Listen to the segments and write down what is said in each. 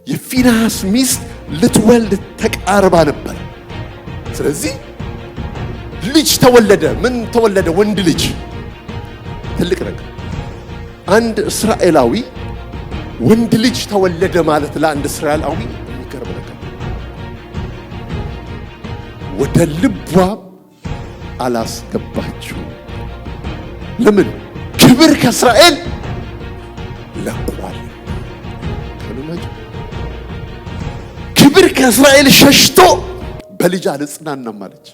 የፊንሐስ ሚስት ልትወልድ ተቃርባ ነበር። ስለዚህ ልጅ ተወለደ። ምን ተወለደ? ወንድ ልጅ። ትልቅ ነገር። አንድ እስራኤላዊ ወንድ ልጅ ተወለደ ማለት ለአንድ እስራኤላዊ የሚገርም ነገር። ወደ ልቧ አላስገባችው። ለምን? ክብር ከእስራኤል ለቋል። ክብር ከእስራኤል ሸሽቶ በልጅ አልጽናናም አለች።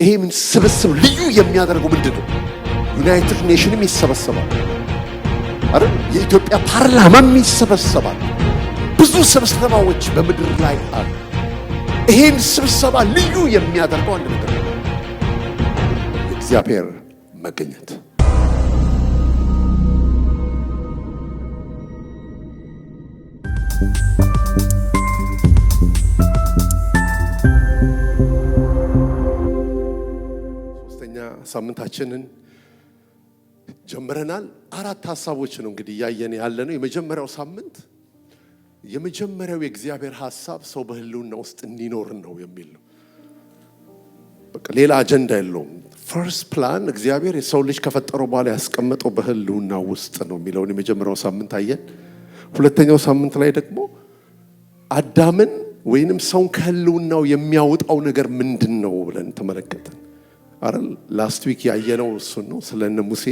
ይሄ ምን ስብስብ ልዩ የሚያደርገው ምንድን ነው? ዩናይትድ ኔሽንም ይሰበሰባል አይደል? የኢትዮጵያ ፓርላማም ይሰበሰባል። ብዙ ስብሰባዎች በምድር ላይ አሉ። ይሄን ስብሰባ ልዩ የሚያደርገው አንድ ነገር ነው፣ የእግዚአብሔር መገኘት። ሶስተኛ ሳምንታችንን ጀምረናል። 4 ሐሳቦች ነው እንግዲህ ያየን ያለነው። የመጀመሪያው ሳምንት የመጀመሪያው የእግዚአብሔር ሐሳብ ሰው በህልውና ውስጥ እንዲኖር ነው የሚል ነው። በቃ ሌላ አጀንዳ የለውም። ፈርስት ፕላን እግዚአብሔር የሰው ልጅ ከፈጠረው በኋላ ያስቀመጠው በህልውና ውስጥ ነው የሚለውን የመጀመሪያው ሳምንት አየን። ሁለተኛው ሳምንት ላይ ደግሞ አዳምን ወይንም ሰውን ከህልውናው የሚያወጣው ነገር ምንድን ነው ብለን ተመለከተን አይደል? ላስት ዊክ ያየነው እሱን ነው። ስለነ ሙሴ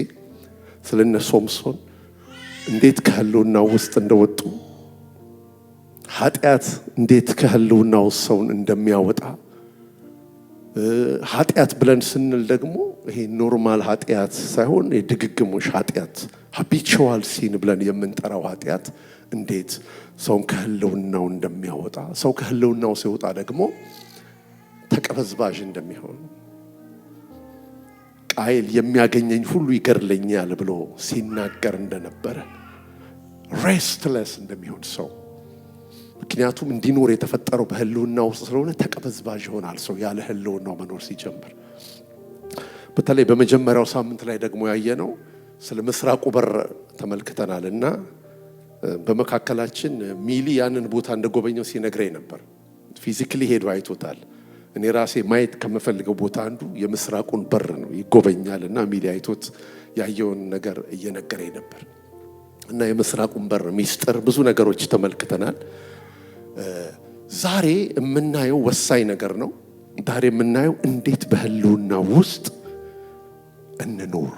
ስለነ ሶምሶን እንዴት ከህልውናው ውስጥ እንደወጡ፣ ኃጢአት እንዴት ከህልውናው ሰውን እንደሚያወጣ። ኃጢአት ብለን ስንል ደግሞ ይሄ ኖርማል ኃጢአት ሳይሆን የድግግሞሽ ኃጢአት ሃቢቹዋል ሲን ብለን የምንጠራው ኃጢአት እንዴት ሰውን ከህልውናው እንደሚያወጣ፣ ሰው ከህልውናው ሲወጣ ደግሞ ተቀበዝባዥ እንደሚሆን፣ ቃየል የሚያገኘኝ ሁሉ ይገድለኛል ብሎ ሲናገር እንደነበረ፣ ሬስትለስ እንደሚሆን ሰው። ምክንያቱም እንዲኖር የተፈጠረው በህልውናው ውስጥ ስለሆነ ተቀበዝባዥ ይሆናል ሰው ያለ ህልውናው መኖር ሲጀምር። በተለይ በመጀመሪያው ሳምንት ላይ ደግሞ ያየነው ስለ ምስራቁ በር ተመልክተናል እና በመካከላችን ሚሊ ያንን ቦታ እንደጎበኘው ሲነግረኝ ነበር። ፊዚካሊ ሄዶ አይቶታል። እኔ ራሴ ማየት ከመፈልገው ቦታ አንዱ የምስራቁን በር ነው። ይጎበኛል እና ሚሊ አይቶት ያየውን ነገር እየነገረኝ ነበር እና የምስራቁን በር ሚስጥር ብዙ ነገሮች ተመልክተናል። ዛሬ የምናየው ወሳኝ ነገር ነው። ዛሬ የምናየው እንዴት በህልውና ውስጥ እንኖር።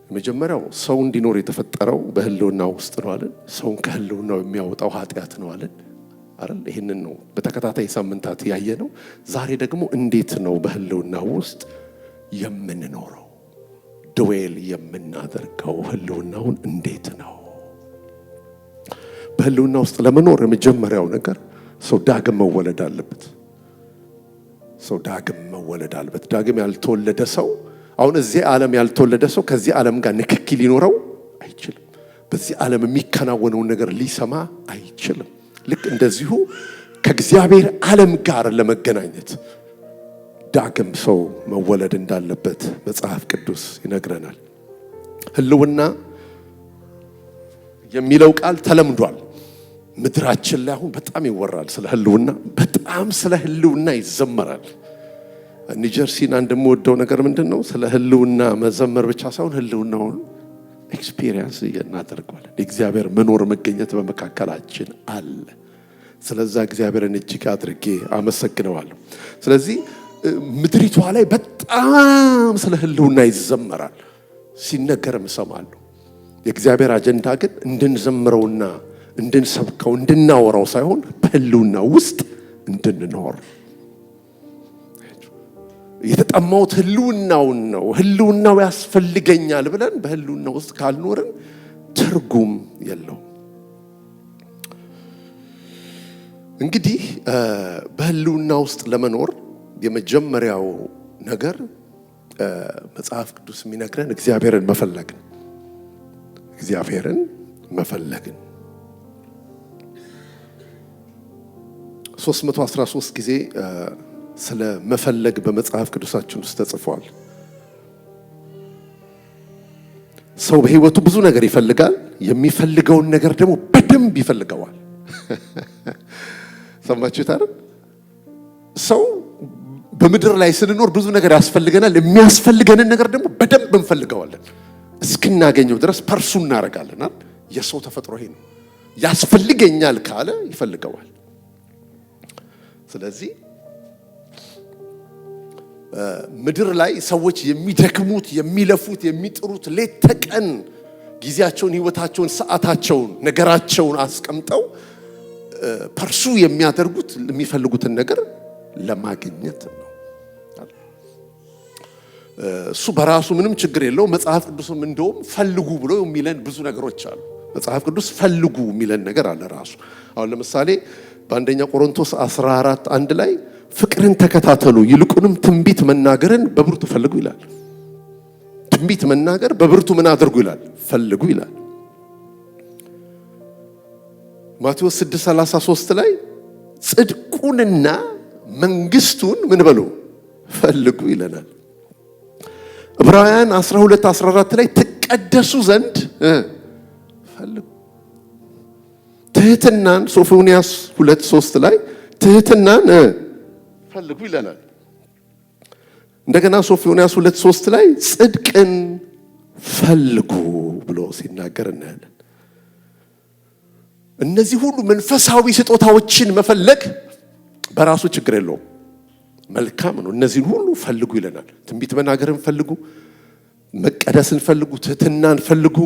የመጀመሪያው ሰው እንዲኖር የተፈጠረው በህልውና ውስጥ ነው አለን። ሰውን ከህልውናው የሚያወጣው ኃጢአት ነው አለን አይደል? ይሄንን ነው በተከታታይ ሳምንታት ያየነው። ዛሬ ደግሞ እንዴት ነው በህልውና ውስጥ የምንኖረው፣ ድዌል የምናደርገው ህልውናውን እንዴት ነው? በህልውና ውስጥ ለመኖር የመጀመሪያው ነገር ሰው ዳግም መወለድ አለበት። ሰው ዳግም መወለድ አለበት። ዳግም ያልተወለደ ሰው፣ አሁን እዚህ ዓለም ያልተወለደ ሰው ከዚህ ዓለም ጋር ንክኪ ሊኖረው አይችልም። በዚህ ዓለም የሚከናወነውን ነገር ሊሰማ አይችልም። ልክ እንደዚሁ ከእግዚአብሔር ዓለም ጋር ለመገናኘት ዳግም ሰው መወለድ እንዳለበት መጽሐፍ ቅዱስ ይነግረናል። ህልውና የሚለው ቃል ተለምዷል። ምድራችን ላይ አሁን በጣም ይወራል ስለ ህልውና፣ በጣም ስለ ህልውና ይዘመራል። ኒጀርሲን እንደምወደው ነገር ምንድነው? ስለ ህልውና መዘመር ብቻ ሳይሆን ህልውናውን ኤክስፒሪየንስ እናደርጋለን። የእግዚአብሔር መኖር መገኘት በመካከላችን አለ። ስለዛ እግዚአብሔርን እጅግ አድርጌ አመሰግነዋለሁ። ስለዚህ ምድሪቷ ላይ በጣም ስለ ህልውና ይዘመራል፣ ሲነገርም እሰማለሁ። የእግዚአብሔር አጀንዳ ግን እንድንዘምረውና እንድንሰብከው እንድናወራው ሳይሆን በህልውና ውስጥ እንድንኖር። የተጠማሁት ህልውናውን ነው፣ ህልውናው ያስፈልገኛል ብለን በህልውና ውስጥ ካልኖርን ትርጉም የለውም። እንግዲህ በህልውና ውስጥ ለመኖር የመጀመሪያው ነገር መጽሐፍ ቅዱስ የሚነግረን እግዚአብሔርን መፈለግን። እግዚአብሔርን መፈለግን 313 ጊዜ ስለ መፈለግ በመጽሐፍ ቅዱሳችን ውስጥ ተጽፏል። ሰው በህይወቱ ብዙ ነገር ይፈልጋል። የሚፈልገውን ነገር ደግሞ በደንብ ይፈልገዋል። ሰማችሁት አይደል? ሰው በምድር ላይ ስንኖር ብዙ ነገር ያስፈልገናል። የሚያስፈልገንን ነገር ደግሞ በደንብ እንፈልገዋለን። እስክናገኘው ድረስ ፐርሱ እናደርጋለን። የሰው ተፈጥሮ ይሄ ነው። ያስፈልገኛል ካለ ይፈልገዋል። ስለዚህ ምድር ላይ ሰዎች የሚደክሙት፣ የሚለፉት፣ የሚጥሩት ሌት ተቀን ጊዜያቸውን፣ ህይወታቸውን፣ ሰዓታቸውን፣ ነገራቸውን አስቀምጠው ፐርሱ የሚያደርጉት የሚፈልጉትን ነገር ለማግኘት ነው። እሱ በራሱ ምንም ችግር የለው። መጽሐፍ ቅዱስም እንደውም ፈልጉ ብሎ የሚለን ብዙ ነገሮች አሉ። መጽሐፍ ቅዱስ ፈልጉ የሚለን ነገር አለ ራሱ። አሁን ለምሳሌ በአንደኛ ቆሮንቶስ 14:1 ላይ ፍቅርን ተከታተሉ ይልቁንም ትንቢት መናገርን በብርቱ ፈልጉ ይላል። ትንቢት መናገር በብርቱ ምን አድርጉ ይላል? ፈልጉ ይላል። ማቴዎስ 6:33 ላይ ጽድቁንና መንግስቱን ምን በሉ ፈልጉ ይለናል። ዕብራውያን 12:14 ላይ ትቀደሱ ዘንድ ፈልጉ። ትህትናን ሶፎንያስ 2:3 ላይ ትህትናን ፈልጉ ይለናል። እንደገና ሶፎንያስ 2:3 ላይ ጽድቅን ፈልጉ ብሎ ሲናገር እናያለን። እነዚህ ሁሉ መንፈሳዊ ስጦታዎችን መፈለግ በራሱ ችግር የለውም፣ መልካም ነው። እነዚህን ሁሉ ፈልጉ ይለናል። ትንቢት መናገርን ፈልጉ፣ መቀደስን ፈልጉ፣ ትህትናን ፈልጉ፣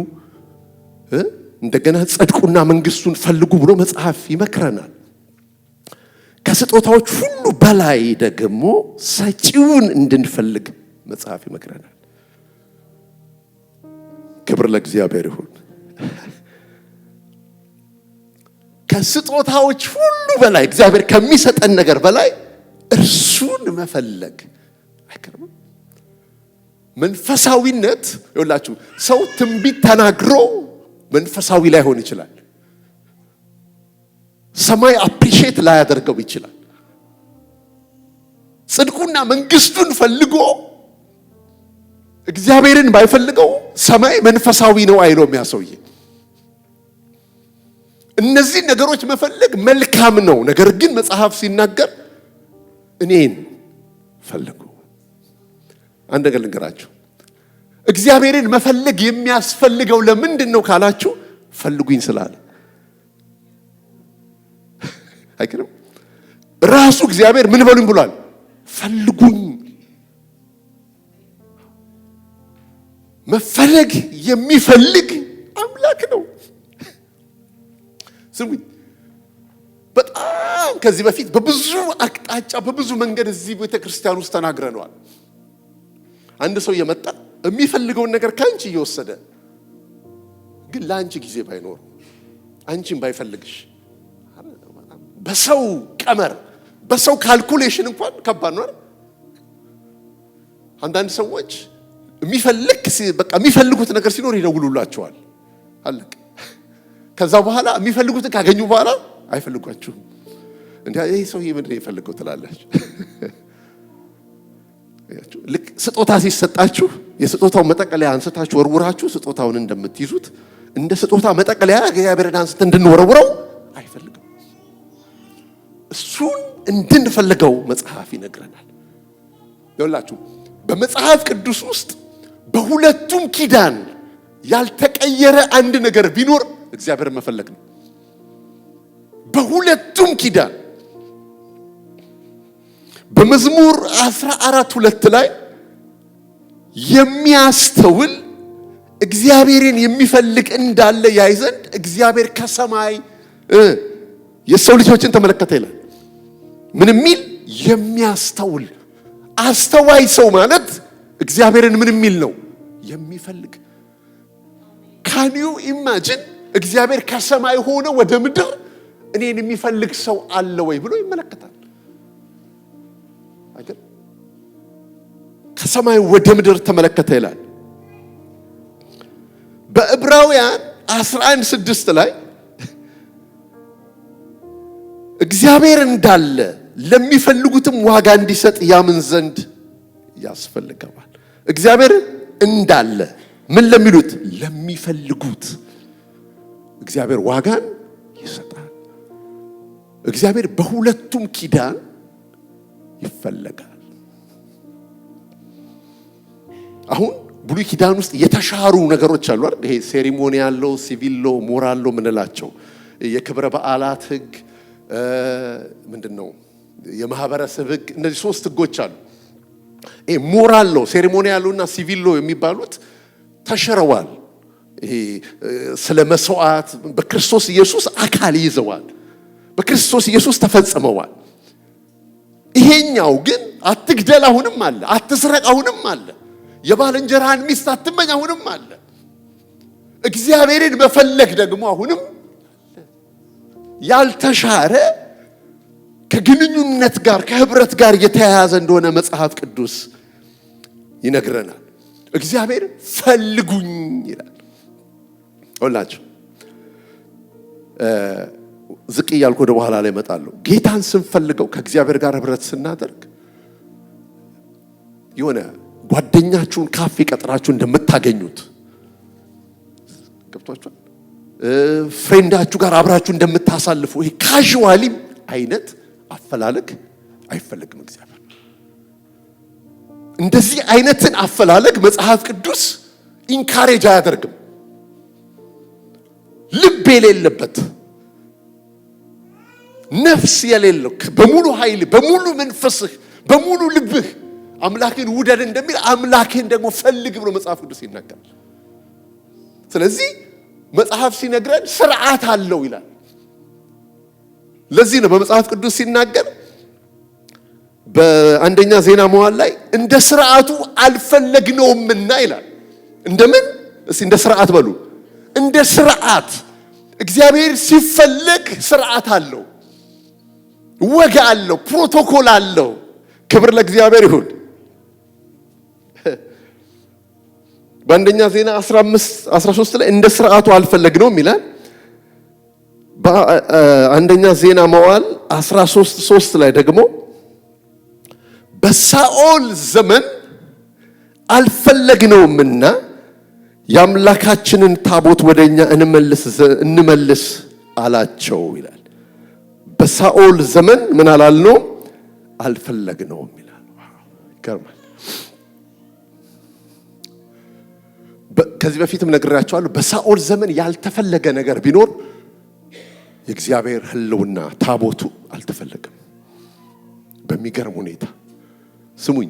እንደገና ጽድቁና መንግስቱን ፈልጉ ብሎ መጽሐፍ ይመክረናል። ከስጦታዎች ሁሉ በላይ ደግሞ ሰጪውን እንድንፈልግ መጽሐፍ ይመክረናል። ክብር ለእግዚአብሔር ይሁን። ከስጦታዎች ሁሉ በላይ እግዚአብሔር ከሚሰጠን ነገር በላይ እርሱን መፈለግ አይከርም። መንፈሳዊነት ይኸውላችሁ፣ ሰው ትንቢት ተናግሮ መንፈሳዊ ላይሆን ይችላል። ሰማይ አፕሪሼት ላያደርገው ይችላል። ጽድቁና መንግስቱን ፈልጎ እግዚአብሔርን ባይፈልገው ሰማይ መንፈሳዊ ነው አይለው የሚያሰውይ። እነዚህ ነገሮች መፈለግ መልካም ነው። ነገር ግን መጽሐፍ ሲናገር እኔን ፈልጉ። አንድ ነገር ልንገራችሁ፣ እግዚአብሔርን መፈለግ የሚያስፈልገው ለምንድን ነው ካላችሁ፣ ፈልጉኝ ስላለ አይከረም። ራሱ እግዚአብሔር ምን በሉኝ ብሏል? ፈልጉኝ። መፈለግ የሚፈልግ አምላክ ነው። ስሙኝ፣ በጣም ከዚህ በፊት በብዙ አቅጣጫ በብዙ መንገድ እዚህ ቤተክርስቲያን ውስጥ ተናግረነዋል። አንድ ሰው የመጣ የሚፈልገውን ነገር ካንቺ እየወሰደ ግን ለአንቺ ጊዜ ባይኖር አንቺን ባይፈልግሽ በሰው ቀመር በሰው ካልኩሌሽን እንኳን ከባድ ነው። አንዳንድ ሰዎች የሚፈልጉት ነገር ሲኖር ይደውሉላቸዋል። አለቀ። ከዛ በኋላ የሚፈልጉትን ካገኙ በኋላ አይፈልጓችሁም። ይሄ ሰው ምንድን ነው የፈልገው ትላለች። ልክ ስጦታ ሲሰጣችሁ የስጦታው መጠቀለያ አንስታችሁ ወርውራችሁ ስጦታውን እንደምትይዙት እንደ ስጦታ መጠቀለያ እግዚአብሔርን አንስተ እንድንወረውረው አይፈልግም። እሱን እንድንፈልገው መጽሐፍ ይነግረናል። ይኸውላችሁ በመጽሐፍ ቅዱስ ውስጥ በሁለቱም ኪዳን ያልተቀየረ አንድ ነገር ቢኖር እግዚአብሔርን መፈለግ ነው። በሁለቱም ኪዳን በመዝሙር 14:2 ላይ የሚያስተውል እግዚአብሔርን የሚፈልግ እንዳለ ያይ ዘንድ እግዚአብሔር ከሰማይ የሰው ልጆችን ተመለከተ ይላል። ምን የሚል የሚያስተውል አስተዋይ ሰው ማለት እግዚአብሔርን ምን የሚል ነው? የሚፈልግ። ካን ዩ ኢማጂን እግዚአብሔር ከሰማይ ሆነ ወደ ምድር እኔን የሚፈልግ ሰው አለ ወይ ብሎ ይመለከታል። አይደል? ከሰማይ ወደ ምድር ተመለከተ ይላል። በዕብራውያን 11:6 ላይ እግዚአብሔር እንዳለ ለሚፈልጉትም ዋጋ እንዲሰጥ ያምን ዘንድ ያስፈልገዋል። እግዚአብሔር እንዳለ ምን ለሚሉት? ለሚፈልጉት። እግዚአብሔር ዋጋን ይሰጣል። እግዚአብሔር በሁለቱም ኪዳን ይፈለጋል። አሁን ብሉይ ኪዳን ውስጥ የተሻሩ ነገሮች አሉ አይደል? ይሄ ሴሪሞኒያል ሎ፣ ሲቪል ሎ፣ ሞራል ሎ ምንላቸው የክብረ በዓላት ህግ ምንድነው? የማህበረሰብ ህግ፣ እነዚህ ሶስት ህጎች አሉ። ይሄ ሞራል ሎ፣ ሴሪሞኒያል ሎና ሲቪል ሎ የሚባሉት ተሽረዋል። ይሄ ስለ መስዋዕት በክርስቶስ ኢየሱስ አካል ይዘዋል። በክርስቶስ ኢየሱስ ተፈጽመዋል። ይሄኛው ግን አትግደል አሁንም አለ፣ አትስረቅ አሁንም አለ፣ የባልንጀራህን ሚስት አትመኝ አሁንም አለ፣ እግዚአብሔርን መፈለግ ደግሞ አሁንም ያልተሻረ ከግንኙነት ጋር ከህብረት ጋር የተያያዘ እንደሆነ መጽሐፍ ቅዱስ ይነግረናል። እግዚአብሔር ፈልጉኝ ይላል። ወላችሁ ዝቅ እያልኩ ወደ በኋላ ላይ እመጣለሁ። ጌታን ስንፈልገው ከእግዚአብሔር ጋር ህብረት ስናደርግ የሆነ ጓደኛችሁን ካፌ ቀጥራችሁ እንደምታገኙት ገብቷችኋል? ፍሬንዳችሁ ጋር አብራችሁ እንደምታሳልፉ ይሄ ካዥዋሊም አይነት አፈላለግ አይፈልግም እግዚአብሔር። እንደዚህ አይነትን አፈላለግ መጽሐፍ ቅዱስ ኢንካሬጅ አያደርግም። ልብ የሌለበት ነፍስ የሌለው በሙሉ ኃይል በሙሉ መንፈስህ በሙሉ ልብህ አምላክን ውደድ እንደሚል አምላክን ደግሞ ፈልግ ብሎ መጽሐፍ ቅዱስ ይናገራል። ስለዚህ መጽሐፍ ሲነግረን ስርዓት አለው ይላል። ለዚህ ነው በመጽሐፍ ቅዱስ ሲናገር በአንደኛ ዜና መዋዕል ላይ እንደ ስርዓቱ አልፈለግነውምና ይላል። እንደምን? እስቲ እንደ ስርዓት በሉ። እንደ ስርዓት እግዚአብሔር ሲፈለግ ስርዓት አለው፣ ወግ አለው፣ ፕሮቶኮል አለው። ክብር ለእግዚአብሔር ይሁን። በአንደኛ ዜና 15:13 ላይ እንደ ስርዓቱ አልፈለግነውም ይላል። በአንደኛ ዜና መዋዕል 13:3 ላይ ደግሞ በሳኦል ዘመን አልፈለግነውምና የአምላካችንን ታቦት ወደኛ እንመልስ አላቸው ይላል። በሳኦል ዘመን ምን አላልነውም? አልፈለግነውም ይላል። ይገርማል። ከዚህ በፊትም ነግራቸዋለሁ። በሳኦል ዘመን ያልተፈለገ ነገር ቢኖር የእግዚአብሔር ሕልውና ታቦቱ አልተፈለገም። በሚገርም ሁኔታ ስሙኝ፣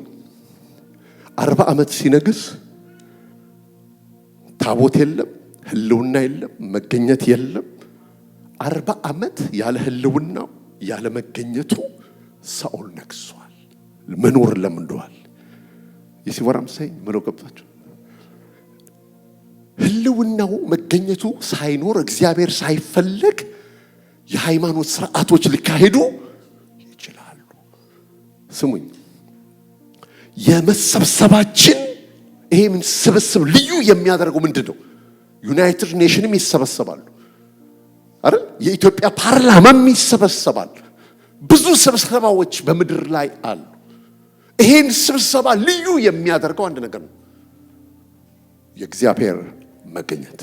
40 ዓመት ሲነግስ ታቦት የለም፣ ሕልውና የለም፣ መገኘት የለም። 40 ዓመት ያለ ሕልውናው ያለ መገኘቱ ሳኦል ነግሷል። መኖር ለምንደዋል። የሲወራም ሳይ ምለው ገብታችሁ ሕልውናው መገኘቱ ሳይኖር እግዚአብሔር ሳይፈለግ የሃይማኖት ስርዓቶች ሊካሄዱ ይችላሉ። ስሙኝ፣ የመሰብሰባችን ይሄ ምን ስብስብ ልዩ የሚያደርገው ምንድነው? ዩናይትድ ኔሽንም ይሰበሰባሉ አይደል? የኢትዮጵያ ፓርላማም ይሰበሰባል። ብዙ ስብሰባዎች በምድር ላይ አሉ። ይሄን ስብሰባ ልዩ የሚያደርገው አንድ ነገር ነው፣ የእግዚአብሔር መገኘት።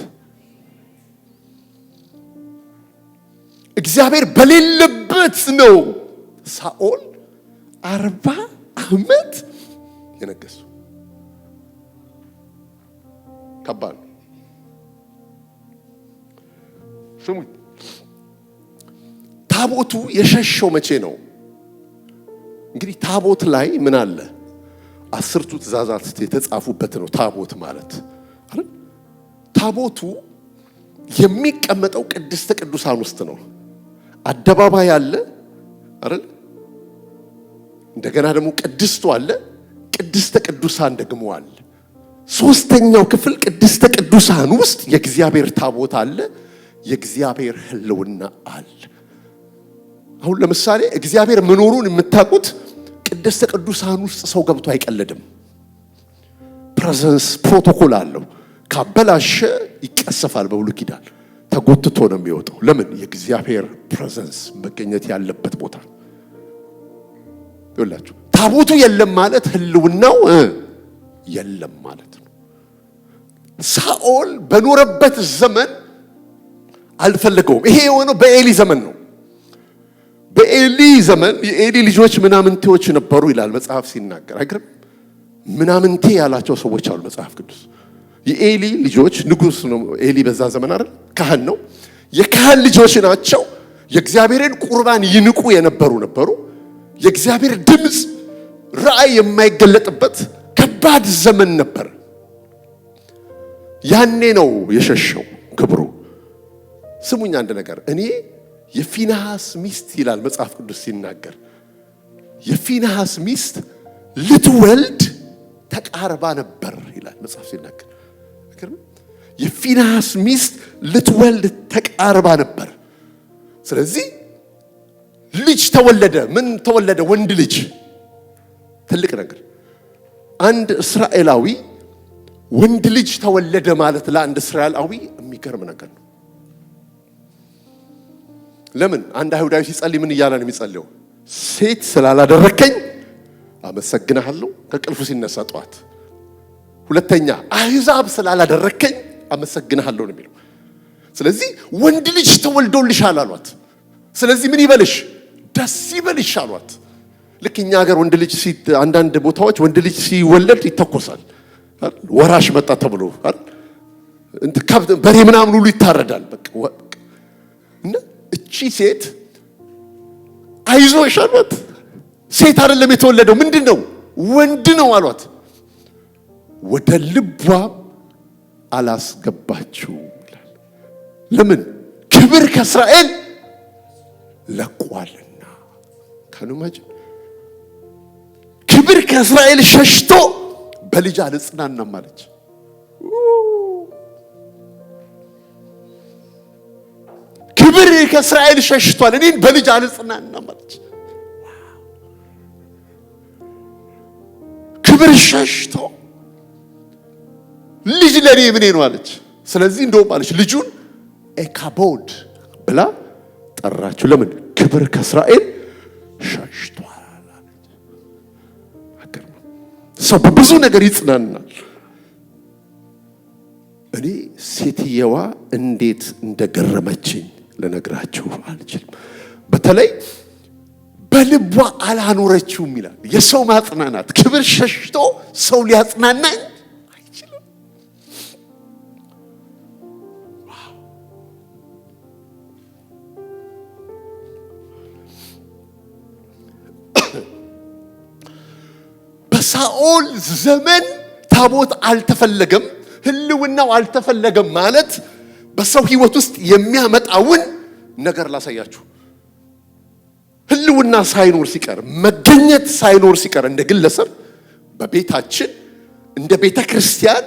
እግዚአብሔር በሌለበት ነው ሳኦል 40 ዓመት የነገሱ። ከባድ ስሙኝ። ታቦቱ የሸሸው መቼ ነው? እንግዲህ ታቦት ላይ ምን አለ? 10ቱ ትእዛዛት የተጻፉበት ነው ታቦት ማለት አይደል? ታቦቱ የሚቀመጠው ቅድስተ ቅዱሳን ውስጥ ነው። አደባባይ አለ አይደል? እንደገና ደግሞ ቅድስቱ አለ፣ ቅድስተ ቅዱሳን ደግሞ አለ። ሶስተኛው ክፍል ቅድስተ ቅዱሳን ውስጥ የእግዚአብሔር ታቦት አለ፣ የእግዚአብሔር ሕልውና አለ። አሁን ለምሳሌ እግዚአብሔር መኖሩን የምታውቁት ቅድስተ ቅዱሳን ውስጥ ሰው ገብቶ አይቀልድም። ፕሬዘንስ ፕሮቶኮል አለው። ካበላሸ ይቀሰፋል። በብሉይ ኪዳን ተጎትቶ ነው የሚወጣው። ለምን? የእግዚአብሔር ፕሬዘንስ መገኘት ያለበት ቦታ። ይኸውላችሁ ታቦቱ የለም ማለት ሕልውናው የለም ማለት ነው። ሳኦል በኖረበት ዘመን አልፈለገውም። ይሄ የሆነው በኤሊ ዘመን ነው። በኤሊ ዘመን የኤሊ ልጆች ምናምንቴዎች ነበሩ ይላል መጽሐፍ ሲናገር። አይገርም? ምናምንቴ ያላቸው ሰዎች አሉ መጽሐፍ ቅዱስ። የኤሊ ልጆች ንጉስ ነው ኤሊ በዛ ዘመን አይደል? ካህን ነው። የካህን ልጆች ናቸው። የእግዚአብሔርን ቁርባን ይንቁ ነበሩ። የእግዚአብሔር ድምጽ ራእይ የማይገለጥበት ከባድ ዘመን ነበር። ያኔ ነው የሸሸው ክብሩ። ስሙኝ አንድ ነገር፣ እኔ የፊንሐስ ሚስት ይላል መጽሐፍ ቅዱስ ሲናገር፣ የፊንሐስ ሚስት ልትወልድ ተቃርባ ነበር ይላል መጽሐፍ ሲናገር። የፊንሐስ ሚስት ልትወልድ ተቃርባ ነበር። ስለዚህ ልጅ ተወለደ። ምን ተወለደ? ወንድ ልጅ። ትልቅ ነገር። አንድ እስራኤላዊ ወንድ ልጅ ተወለደ ማለት ለአንድ እስራኤላዊ የሚገርም ነገር ነው። ለምን? አንድ አይሁዳዊ ሲጸልይ ምን እያለ ነው የሚጸልየው? ሴት ስላላደረከኝ አመሰግናለሁ ከቅልፉ ሲነሳ ጠዋት። ሁለተኛ አሕዛብ ስላላደረከኝ አመሰግናለሁ ነው የሚለው። ስለዚህ ወንድ ልጅ ተወልዶልሻል አሏት። ስለዚህ ምን ይበልሽ? ደስ ይበልሽ አሏት። ልክ እኛ ሀገር ወንድ ልጅ አንዳንድ ቦታዎች ወንድ ልጅ ሲወለድ ይተኮሳል፣ ወራሽ መጣ ተብሎ በሬ ምናምን ሁሉ ይታረዳል። በቃ እና እቺ ሴት አይዞሽ አሏት። ሴት አይደለም የተወለደው፣ ምንድነው? ወንድ ነው አሏት። ወደ ልቧ አላስገባችው ይላል። ለምን? ክብር ከእስራኤል ለቋልና። ከነማጅ ክብር ከእስራኤል ሸሽቶ በልጅ አልጽናናም አለች። ክብር ከእስራኤል ሸሽቷል፣ እኔን በልጅ አልጽናናም አለች። ክብር ሸሽቶ ልጅ ለኔ ምን ነው አለች። ስለዚህ እንደውም አለች ልጁን ኤካቦድ ብላ ጠራችሁ። ለምን? ክብር ከእስራኤል ሸሽቷል አለች። ሰው በብዙ ነገር ይጽናናል። እኔ ሴትየዋ እንዴት እንደገረመችኝ ልነግራችሁ አልችልም። በተለይ በልቧ አላኖረችውም ይላል። የሰው ማጽናናት ክብር ሸሽቶ ሰው ሊያጽናናኝ አይችልም። በሳኦል ዘመን ታቦት አልተፈለገም፣ ህልውናው አልተፈለገም ማለት በሰው ህይወት ውስጥ የሚያመጣውን ነገር ላሳያችሁ። ህልውና ሳይኖር ሲቀር፣ መገኘት ሳይኖር ሲቀር፣ እንደ ግለሰብ በቤታችን እንደ ቤተ ክርስቲያን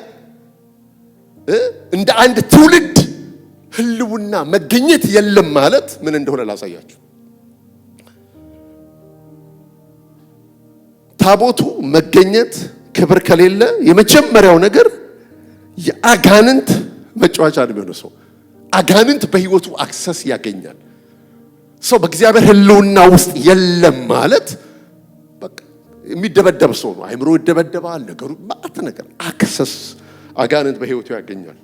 እንደ አንድ ትውልድ ህልውና መገኘት የለም ማለት ምን እንደሆነ ላሳያችሁ። ታቦቱ መገኘት ክብር ከሌለ የመጀመሪያው ነገር የአጋንንት መጫወቻ ነው የሚሆነው። ሰው አጋንንት በህይወቱ አክሰስ ያገኛል። ሰው በእግዚአብሔር ህልውና ውስጥ የለም ማለት በቃ የሚደበደብ ሰው ነው። አይምሮ ይደበደባል። ነገሩ ማለት ነገር አክሰስ አጋንንት በህይወቱ ያገኛል።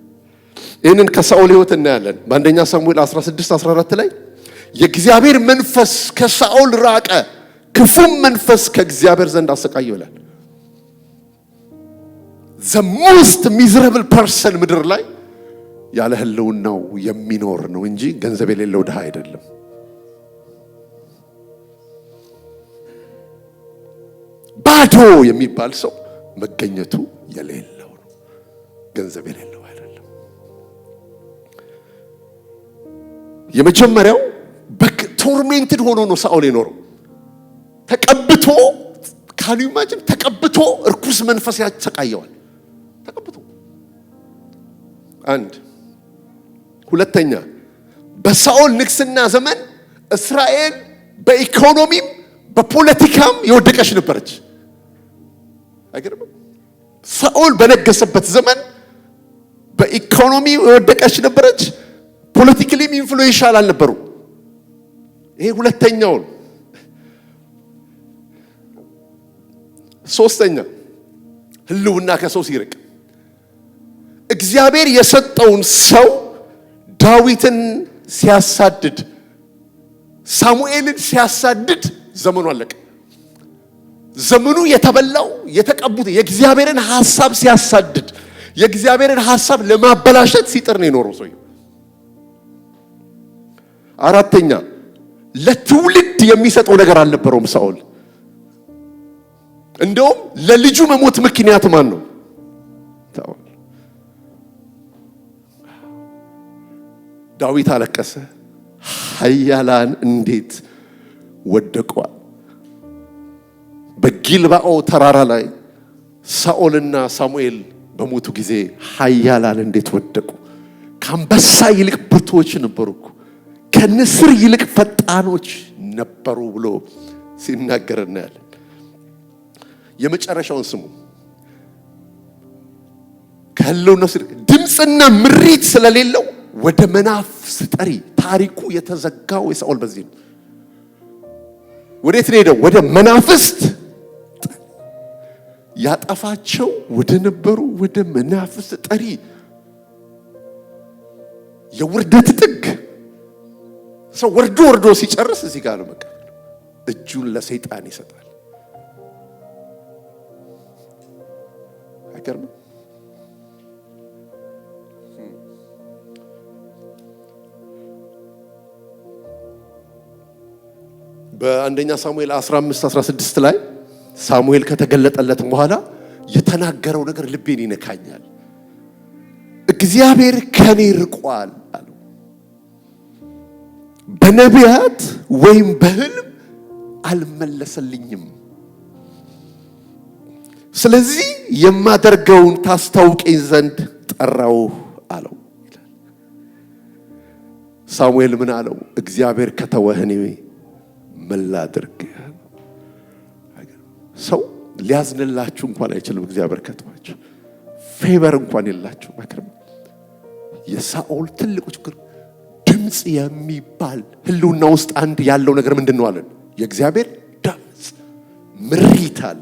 ይህንን ከሳኦል ህይወት እናያለን። በአንደኛ ሳሙኤል 16:14 ላይ የእግዚአብሔር መንፈስ ከሳኦል ራቀ፣ ክፉም መንፈስ ከእግዚአብሔር ዘንድ አሰቃየው ይላል። the most miserable person ምድር ላይ ያለ ህልውናው የሚኖር ነው እንጂ ገንዘብ የሌለው ድሃ አይደለም። ባዶ የሚባል ሰው መገኘቱ የሌለው ነው፣ ገንዘብ የሌለው አይደለም። የመጀመሪያው ቶርሜንትድ ሆኖ ነው ሳኦል የኖረው። ተቀብቶ ካን ዩ ኢማጂን፣ ተቀብቶ እርኩስ መንፈስ ያሰቃየዋል። ተቀብቶ አንድ ሁለተኛ፣ በሳኦል ንግስና ዘመን እስራኤል በኢኮኖሚም በፖለቲካም የወደቀች ነበረች። አይገርምም? ሳኦል በነገሰበት ዘመን በኢኮኖሚ የወደቀች ነበረች፣ ፖለቲካሊም ኢንፍሉዌንሻል አልነበሩ። ይሄ ሁለተኛው። ሶስተኛ፣ ህልውና ከሰው ሲርቅ እግዚአብሔር የሰጠውን ሰው ዳዊትን ሲያሳድድ ሳሙኤልን ሲያሳድድ ዘመኑ አለቀ። ዘመኑ የተበላው የተቀቡት የእግዚአብሔርን ሐሳብ ሲያሳድድ የእግዚአብሔርን ሐሳብ ለማበላሸት ሲጥር ነው የኖረው ሰው። አራተኛ ለትውልድ የሚሰጠው ነገር አልነበረውም ሳኦል። እንደውም ለልጁ መሞት ምክንያት ማን ነው? ሳኦል። ዳዊት አለቀሰ፣ ኃያላን እንዴት ወደቁ። በጊልባኦ ተራራ ላይ ሳኦልና ሳሙኤል በሞቱ ጊዜ ኃያላን እንዴት ወደቁ። ከአንበሳ ይልቅ ብርቱዎች ነበሩ፣ ከንስር ይልቅ ፈጣኖች ነበሩ ብሎ ሲናገር እናያለን። የመጨረሻውን ስሙ። ከህልውና ድምፅና ምሪት ስለሌለው ወደ መናፍስት ጠሪ። ታሪኩ የተዘጋው የሳኦል በዚህ ነው። ወዴት ነው ሄደው? ወደ መናፍስት ያጠፋቸው ወደ ነበሩ ወደ መናፍስት ጠሪ። የውርደት ጥግ። ሰው ወርዶ ሲጨርስ እዚህ ጋር ነው መቀበል። እጁን ለሰይጣን ይሰጣል። አይገርም? በአንደኛ ሳሙኤል 15:16 ላይ ሳሙኤል ከተገለጠለት በኋላ የተናገረው ነገር ልቤን ይነካኛል። እግዚአብሔር ከኔ ርቋል አለ። በነቢያት ወይም በህልም አልመለሰልኝም። ስለዚህ የማደርገውን ታስታውቀኝ ዘንድ ጠራው አለው ይላል። ሳሙኤል ምን አለው? እግዚአብሔር ከተወህ እኔ ምን ላድርግ? ሰው ሊያዝንላችሁ እንኳን አይችልም። እግዚአብሔር ከተዋችሁ ፌቨር እንኳን የላችሁ። ማክረም የሳኦል ትልቁ ችግር ድምፅ የሚባል ህልውና ውስጥ አንድ ያለው ነገር ምንድን ነው አለን? የእግዚአብሔር ድምፅ። ምሪት አለ፣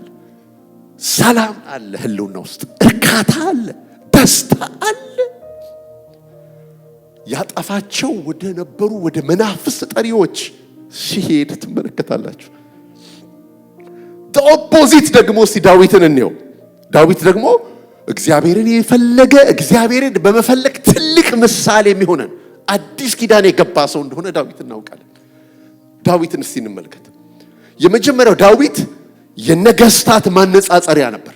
ሰላም አለ፣ ህልውና ውስጥ እርካታ አለ፣ ደስታ አለ። ያጠፋቸው ወደ ነበሩ ወደ መናፍስት ጠሪዎች ሲሄድ ትመለከታላችሁ። ኦፖዚት ደግሞ እስቲ ዳዊትን እንየው። ዳዊት ደግሞ እግዚአብሔርን የፈለገ እግዚአብሔርን በመፈለግ ትልቅ ምሳሌ የሚሆነን አዲስ ኪዳን የገባ ሰው እንደሆነ ዳዊት እናውቃለን። ዳዊትን እስቲ እንመልከት። የመጀመሪያው ዳዊት የነገስታት ማነጻጸሪያ ነበር።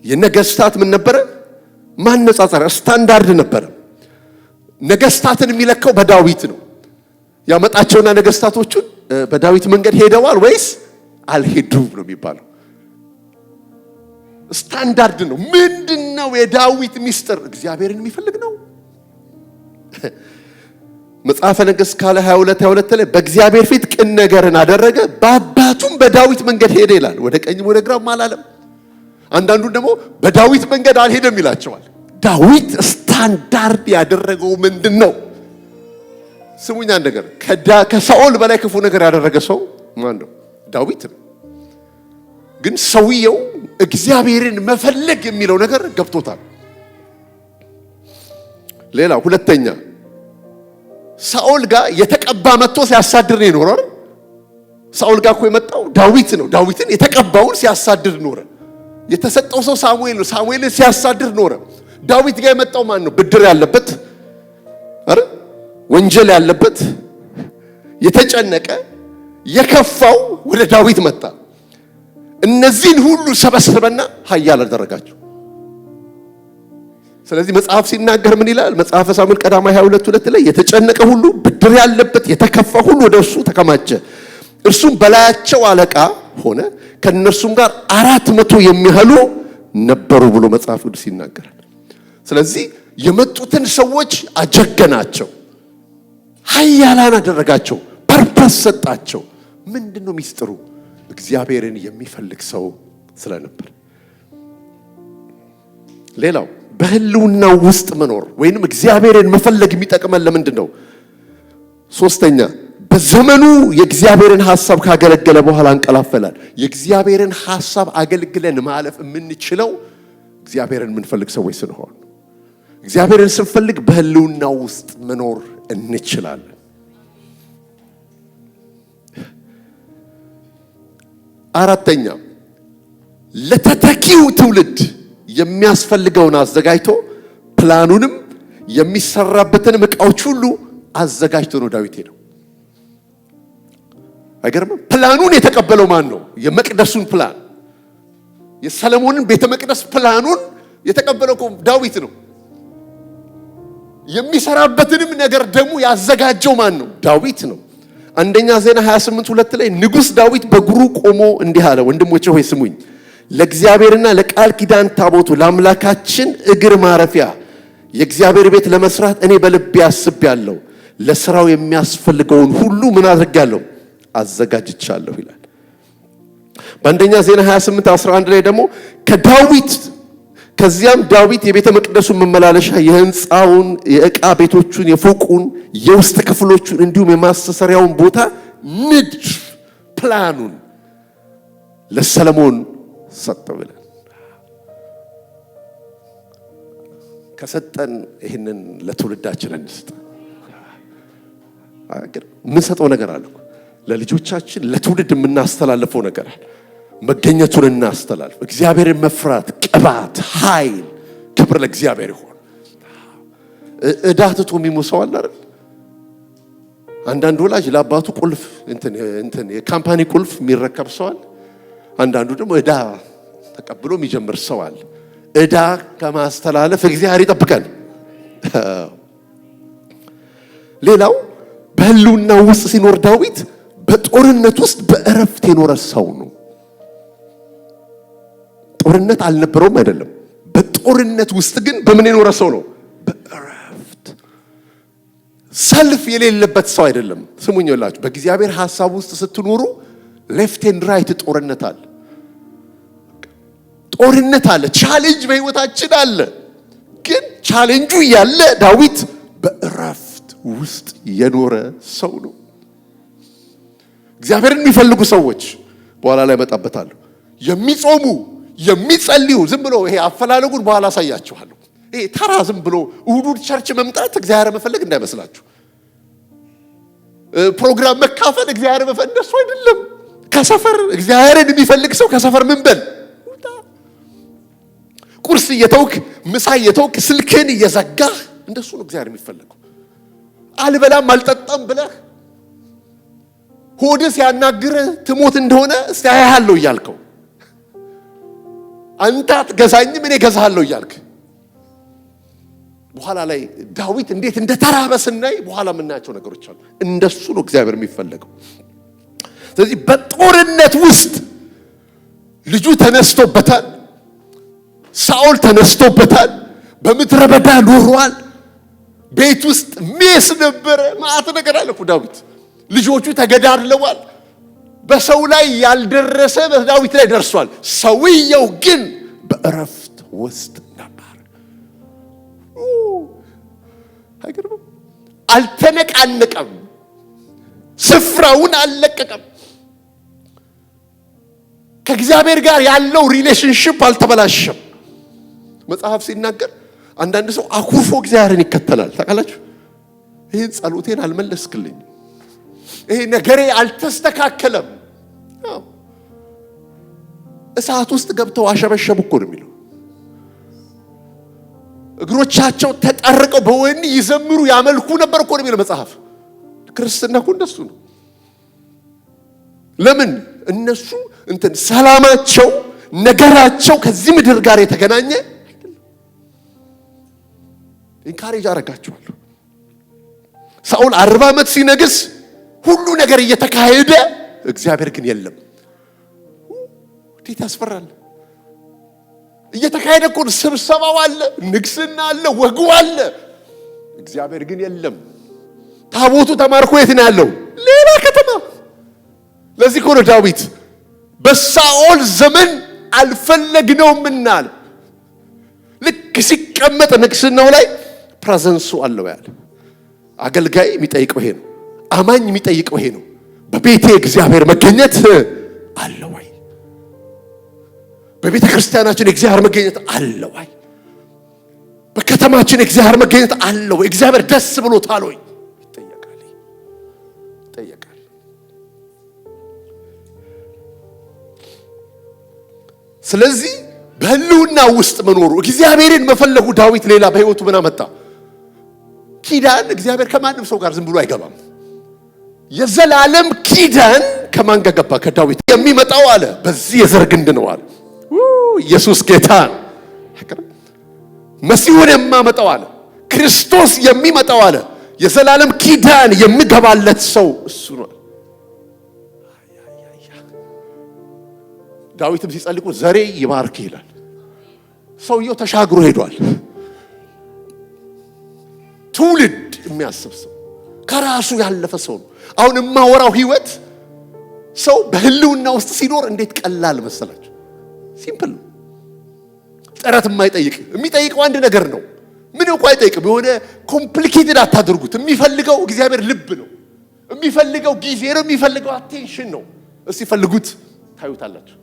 የነገስታት ምን ነበረ? ማነጻጸሪያ፣ ስታንዳርድ ነበረ። ነገስታትን የሚለካው በዳዊት ነው። ያመጣቸውና ነገስታቶቹን በዳዊት መንገድ ሄደዋል ወይስ አልሄዱም ነው የሚባለው። ስታንዳርድ ነው። ምንድነው የዳዊት ሚስጥር? እግዚአብሔርን የሚፈልግ ነው። መጽሐፈ ነገሥት ካለ 22 ላይ በእግዚአብሔር ፊት ቅን ነገርን አደረገ፣ በአባቱም በዳዊት መንገድ ሄደ ይላል። ወደ ቀኝም ወደ ግራም አላለም። አንዳንዱን ደግሞ በዳዊት መንገድ አልሄደም ይላቸዋል። ዳዊት ስታንዳርድ ያደረገው ምንድነው? ስሙኛ ነገር ከሳኦል በላይ ክፉ ነገር ያደረገ ሰው ማን ነው? ዳዊት ነው። ግን ሰውየው እግዚአብሔርን መፈለግ የሚለው ነገር ገብቶታል። ሌላ ሁለተኛ ሳኦል ጋር የተቀባ መጥቶ ሲያሳድር ነው የኖረው። ሳኦል ጋር እኮ የመጣው ዳዊት ነው። ዳዊትን የተቀባውን ሲያሳድር ኖረ። የተሰጠው ሰው ሳሙኤል ነው። ሳሙኤልን ሲያሳድር ኖረ። ዳዊት ጋር የመጣው ማን ነው? ብድር ያለበት ወንጀል ያለበት የተጨነቀ የከፋው ወደ ዳዊት መጣ። እነዚህን ሁሉ ሰበሰበና ኃያል አደረጋቸው። ስለዚህ መጽሐፍ ሲናገር ምን ይላል? መጽሐፈ ሳሙኤል ቀዳማዊ 22:2 ላይ የተጨነቀ ሁሉ ብድር ያለበት የተከፋ ሁሉ ወደ እርሱ ተከማቸ፣ እርሱም በላያቸው አለቃ ሆነ፣ ከነርሱም ጋር 400 የሚያህሉ ነበሩ ብሎ መጽሐፍ ቅዱስ ይናገራል። ስለዚህ የመጡትን ሰዎች አጀገናቸው፣ ኃያላን አደረጋቸው፣ ፐርፐስ ሰጣቸው። ምንድነው ሚስጥሩ? እግዚአብሔርን የሚፈልግ ሰው ስለነበር። ሌላው በህልውና ውስጥ መኖር ወይንም እግዚአብሔርን መፈለግ የሚጠቅመን ለምንድን ነው? ሶስተኛ በዘመኑ የእግዚአብሔርን ሐሳብ ካገለገለ በኋላ እንቀላፈላል። የእግዚአብሔርን ሐሳብ አገልግለን ማለፍ የምንችለው እግዚአብሔርን የምንፈልግ ሰዎች ስንሆን፣ እግዚአብሔርን ስንፈልግ በህልውናው ውስጥ መኖር እንችላለን። አራተኛ ለተተኪው ትውልድ የሚያስፈልገውን አዘጋጅቶ ፕላኑንም የሚሰራበትን ዕቃዎች ሁሉ አዘጋጅቶ ነው ዳዊት ሄደው። አይገርምም? ፕላኑን የተቀበለው ማን ነው? የመቅደሱን ፕላን፣ የሰለሞንን ቤተ መቅደስ ፕላኑን የተቀበለው ዳዊት ነው። የሚሰራበትንም ነገር ደግሞ ያዘጋጀው ማን ነው? ዳዊት ነው። አንደኛ ዜና 28:2 ላይ ንጉሥ ዳዊት በእግሩ ቆሞ እንዲህ አለ፣ ወንድሞቼ ሆይ ስሙኝ፣ ለእግዚአብሔርና ለቃል ኪዳን ታቦቱ ለአምላካችን እግር ማረፊያ የእግዚአብሔር ቤት ለመስራት እኔ በልቤ አስቤያለሁ። ለስራው የሚያስፈልገውን ሁሉ ምን አድርጌያለሁ? አዘጋጅቻለሁ ይላል። በአንደኛ ዜና 28:11 ላይ ደግሞ ከዚያም ዳዊት የቤተ መቅደሱን መመላለሻ፣ የህንፃውን፣ የዕቃ ቤቶቹን፣ የፎቁን፣ የውስጥ ክፍሎቹን እንዲሁም የማስተሰሪያውን ቦታ ንድፍ ፕላኑን ለሰለሞን ሰጠው ይላል። ከሰጠን ይህንን ለትውልዳችን እንስጥ። ምን ሰጠው ነገር አለ ለልጆቻችን፣ ለትውልድ የምናስተላልፈው ነገር አለ። መገኘቱን እናስተላልፍ። እግዚአብሔርን መፍራት፣ ቅባት፣ ኃይል፣ ክብር ለእግዚአብሔር ይሁን። ዕዳ ትቶ የሚሞሰው አለ አይደል? አንዳንድ ወላጅ ለአባቱ ቁልፍ የካምፓኒ ቁልፍ የሚረከብ ሰው አለ። አንዳንዱ ደግሞ ዕዳ ተቀብሎ የሚጀምር ሰው አለ። ዕዳ ከማስተላለፍ እግዚአብሔር ይጠብቀን። ሌላው በህልውና ውስጥ ሲኖር ዳዊት በጦርነት ውስጥ በእረፍት የኖረ ሰው ነው። ጦርነት አልነበረውም አይደለም። በጦርነት ውስጥ ግን በምን የኖረ ሰው ነው? በእረፍት። ሰልፍ የሌለበት ሰው አይደለም። ስሙኝ ይላችሁ፣ በእግዚአብሔር ሐሳብ ውስጥ ስትኖሩ ሌፍት ኤንድ ራይት ጦርነት አለ። ጦርነት አለ። ቻሌንጅ በህይወታችን አለ። ግን ቻሌንጁ ያለ ዳዊት በእረፍት ውስጥ የኖረ ሰው ነው። እግዚአብሔርን የሚፈልጉ ሰዎች በኋላ ላይ መጣበታለሁ። የሚጾሙ የሚጸልዩ ዝም ብሎ ይሄ አፈላለጉን በኋላ አሳያችኋለሁ። ይሄ ተራ ዝም ብሎ እሁድ ቸርች መምጣት እግዚአብሔር መፈለግ እንዳይመስላችሁ። ፕሮግራም መካፈል እግዚአብሔር መፈለግ እንደሱ አይደለም። ከሰፈር እግዚአብሔርን የሚፈልግ ሰው ከሰፈር ምን በል ቁርስ እየተውክ ምሳ እየተውክ ስልክን እየዘጋህ እንደሱ ነው እግዚአብሔር የሚፈልገው። አልበላም አልጠጣም ብለህ ሆድስ ያናግርህ ትሞት እንደሆነ እስቲ አያለሁ እያልከው አንተ አትገዛኝም እኔ ገዛሃለሁ እያልክ በኋላ ላይ ዳዊት እንዴት እንደተራበ ስናይ በኋላ የምናያቸው ነገሮች አሉ። እንደሱ ነው እግዚአብሔር የሚፈልገው። ስለዚህ በጦርነት ውስጥ ልጁ ተነስቶበታል። ሳኦል ተነስቶበታል። በምድረ በዳ ኖሯል። ቤት ውስጥ ሜስ ነበረ። ማዕት ነገር አለ እኮ ዳዊት። ልጆቹ ተገዳድለዋል። በሰው ላይ ያልደረሰ በዳዊት ላይ ደርሷል። ሰውየው ግን በእረፍት ውስጥ ነበር። አይገርምም? አልተነቃነቀም። ስፍራውን አልለቀቀም። ከእግዚአብሔር ጋር ያለው ሪሌሽንሺፕ አልተበላሸም። መጽሐፍ ሲናገር አንዳንድ ሰው አኩርፎ እግዚአብሔርን ይከተላል። ታውቃላችሁ? ይሄን ጸሎቴን አልመለስክልኝ፣ ይሄ ነገሬ አልተስተካከለም። እሳት ውስጥ ገብተው አሸበሸቡ እኮ ነው የሚለው። እግሮቻቸው ተጠርቀው በወህኒ ይዘምሩ ያመልኩ ነበር እኮ ነው የሚለው መጽሐፍ። ክርስትና እኮ እንደሱ ነው። ለምን? እነሱ ሰላማቸው ነገራቸው ከዚህ ምድር ጋር የተገናኘ አይደለም። ኢንካሬጅ አደርጋቸዋለሁ። ሳኦል 40 ዓመት ሲነግስ ሁሉ ነገር እየተካሄደ እግዚአብሔር ግን የለም። እንዴት ያስፈራል! እየተካሄደ እኮ ስብሰባው አለ፣ ንግስና አለ፣ ወጉ አለ። እግዚአብሔር ግን የለም። ታቦቱ ተማርኮ የት ነው ያለው? ሌላ ከተማ። ለዚህ እኮ ነው ዳዊት በሳኦል ዘመን አልፈለግነውምና ልክ ሲቀመጥ ንግስናው ላይ ፕሬዘንሱ አለው ያለ። አገልጋይ የሚጠይቀው ይሄ ነው። አማኝ የሚጠይቀው ይሄ ነው። በቤቴ እግዚአብሔር መገኘት አለ ወይ? በቤተ ክርስቲያናችን እግዚአብሔር መገኘት አለ ወይ? በከተማችን እግዚአብሔር መገኘት አለው? እግዚአብሔር ደስ ብሎታል ወይ? ይጠየቃል። ስለዚህ በህልውና ውስጥ መኖሩ እግዚአብሔርን መፈለጉ ዳዊት ሌላ በህይወቱ ምን አመጣ? ኪዳን እግዚአብሔር ከማንም ሰው ጋር ዝም ብሎ አይገባም። የዘላለም ኪዳን ከማን ጋር ገባ? ከዳዊት የሚመጣው አለ በዚህ የዘር ግንድ ነው አለ። ኢየሱስ ጌታ መሲሁን የማመጣው አለ ክርስቶስ የሚመጣው አለ የዘላለም ኪዳን የሚገባለት ሰው እሱ ነው። ዳዊትም ሲጸልቁ ዘሬ ይባርክ ይላል። ሰውየው ተሻግሮ ሄዷል። ትውልድ የሚያስብ ሰው ከራሱ ያለፈ ሰው ነው። አሁን የማወራው ህይወት ሰው በህልውና ውስጥ ሲኖር እንዴት ቀላል መሰላችሁ? ሲምፕል ነው። ጥረት የማይጠይቅ የሚጠይቀው አንድ ነገር ነው። ምን እንኳን አይጠይቅም። የሆነ ኮምፕሊኬትድ አታድርጉት። የሚፈልገው እግዚአብሔር ልብ ነው። የሚፈልገው ጊዜ ነው። የሚፈልገው አቴንሽን ነው። እስቲ ፈልጉት ታዩታላችሁ።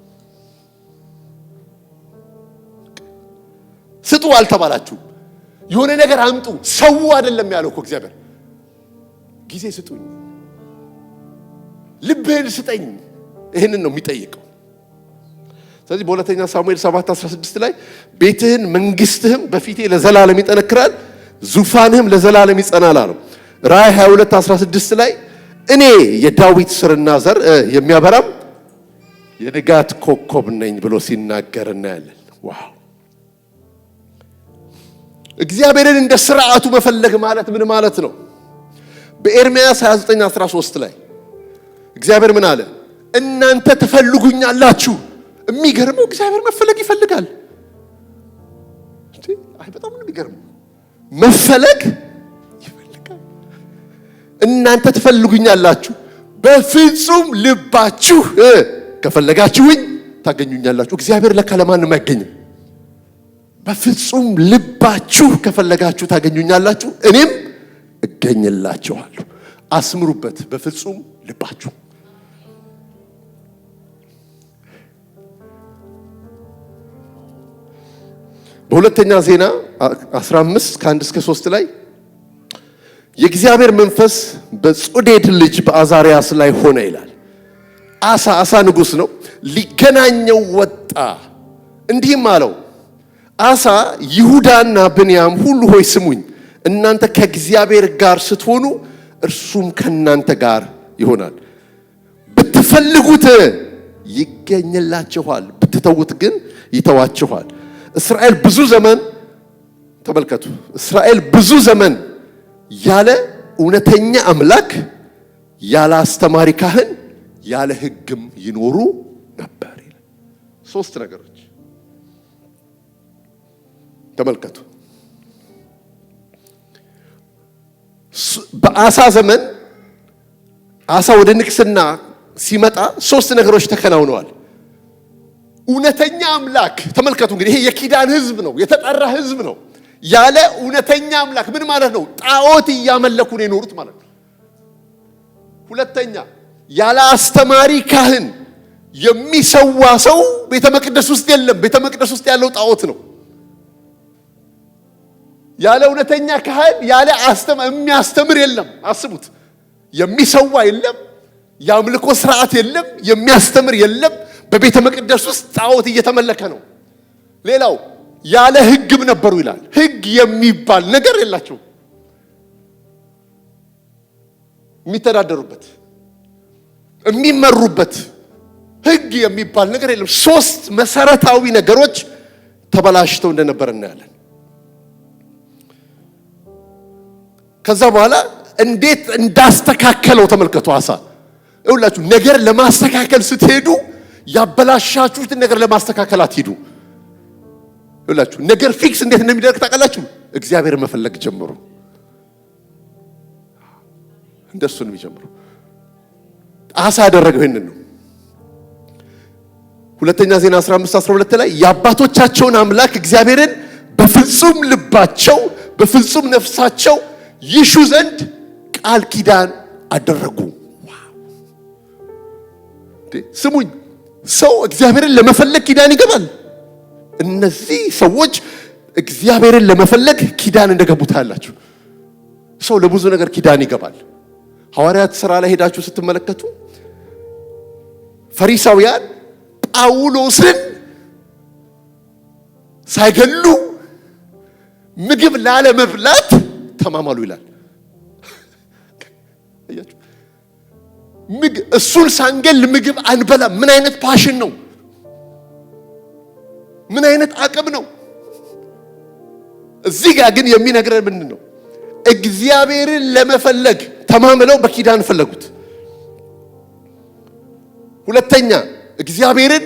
ስጡ አልተባላችሁም። የሆነ ነገር አምጡ ሰው አይደለም ያለው እኮ እግዚአብሔር። ጊዜ ስጡኝ፣ ልብህን ስጠኝ። ይህንን ነው የሚጠይቀው። ስለዚህ በሁለተኛ ሳሙኤል 7:16 ላይ ቤትህን መንግስትህም በፊቴ ለዘላለም ይጠነክራል፣ ዙፋንህም ለዘላለም ይጸናል አለው። ራእይ 22:16 ላይ እኔ የዳዊት ስርና ዘር የሚያበራም የንጋት ኮከብ ነኝ ብሎ ሲናገር እናያለን። ዋው! እግዚአብሔርን እንደ ስርዓቱ መፈለግ ማለት ምን ማለት ነው? በኤርምያስ 29:13 ላይ እግዚአብሔር ምን አለ? እናንተ ትፈልጉኛላችሁ። የሚገርመው እግዚአብሔር መፈለግ ይፈልጋል። አይ በጣም ነው የሚገርመው። መፈለግ ይፈልጋል። እናንተ ትፈልጉኛላችሁ በፍጹም ልባችሁ ከፈለጋችሁኝ ታገኙኛላችሁ። እግዚአብሔር ለካ ለማንም አይገኝም። በፍጹም ልባችሁ ከፈለጋችሁ ታገኙኛላችሁ፣ እኔም እገኝላችኋለሁ። አስምሩበት። በፍጹም ልባችሁ። በሁለተኛ ዜና 15:1-3 ላይ የእግዚአብሔር መንፈስ በጾዴድ ልጅ በአዛርያስ ላይ ሆነ ይላል። አሳ ንጉሥ ነው። ሊገናኘው ወጣ፣ እንዲህም አለው አሳ ይሁዳና ብንያም ሁሉ ሆይ ስሙኝ፣ እናንተ ከእግዚአብሔር ጋር ስትሆኑ እርሱም ከእናንተ ጋር ይሆናል። ብትፈልጉት ይገኝላችኋል፣ ብትተዉት ግን ይተዋችኋል። እስራኤል ብዙ ዘመን ተመልከቱ፣ እስራኤል ብዙ ዘመን ያለ እውነተኛ አምላክ፣ ያለ አስተማሪ ካህን፣ ያለ ሕግም ይኖሩ ነበር። ሶስት ነገሮች ተመልከቱ። በአሳ ዘመን አሳ ወደ ንግስና ሲመጣ ሶስት ነገሮች ተከናውነዋል። እውነተኛ አምላክ ተመልከቱ። እንግዲህ ይሄ የኪዳን ህዝብ ነው፣ የተጠራ ህዝብ ነው። ያለ እውነተኛ አምላክ ምን ማለት ነው? ጣዖት እያመለኩ ነው የኖሩት ማለት ነው። ሁለተኛ ያለ አስተማሪ ካህን፣ የሚሰዋ ሰው ቤተ መቅደስ ውስጥ የለም። ቤተ መቅደስ ውስጥ ያለው ጣዖት ነው። ያለ እውነተኛ ካህን፣ ያለ የሚያስተምር የለም። አስቡት፣ የሚሰዋ የለም፣ የአምልኮ ስርዓት የለም፣ የሚያስተምር የለም። በቤተ መቅደስ ውስጥ ጣዖት እየተመለከ ነው። ሌላው ያለ ህግም ነበሩ ይላል። ህግ የሚባል ነገር የላቸው፣ የሚተዳደሩበት የሚመሩበት ህግ የሚባል ነገር የለም። ሶስት መሰረታዊ ነገሮች ተበላሽተው እንደነበር እናያለን። ከዛ በኋላ እንዴት እንዳስተካከለው ተመልከቱ። አሳ ይኸውላችሁ፣ ነገር ለማስተካከል ስትሄዱ ያበላሻችሁትን ነገር ለማስተካከል አትሄዱ። ይኸውላችሁ ነገር ፊክስ እንዴት እንደሚደረግ ታውቃላችሁ? እግዚአብሔር መፈለግ ጀምሩ። እንደሱ ነው የሚጀምረው። አሳ ያደረገው ይሄንን ነው። ሁለተኛ ዜና 15:12 ላይ የአባቶቻቸውን አምላክ እግዚአብሔርን በፍጹም ልባቸው በፍጹም ነፍሳቸው ይሹ ዘንድ ቃል ኪዳን አደረጉ። ስሙኝ፣ ሰው እግዚአብሔርን ለመፈለግ ኪዳን ይገባል። እነዚህ ሰዎች እግዚአብሔርን ለመፈለግ ኪዳን እንደገቡት አላችሁ። ሰው ለብዙ ነገር ኪዳን ይገባል። ሐዋርያት ሥራ ላይ ሄዳችሁ ስትመለከቱ ፈሪሳውያን ጳውሎስን ሳይገሉ ምግብ ላለመብላት ተማማሉ ይላል። አያችሁ፣ እሱን ሳንገል ምግብ አንበላም። ምን አይነት ፓሽን ነው? ምን አይነት አቅም ነው? እዚህ ጋር ግን የሚነግረን ምንድን ነው? እግዚአብሔርን ለመፈለግ ተማምለው በኪዳን ፈለጉት። ሁለተኛ እግዚአብሔርን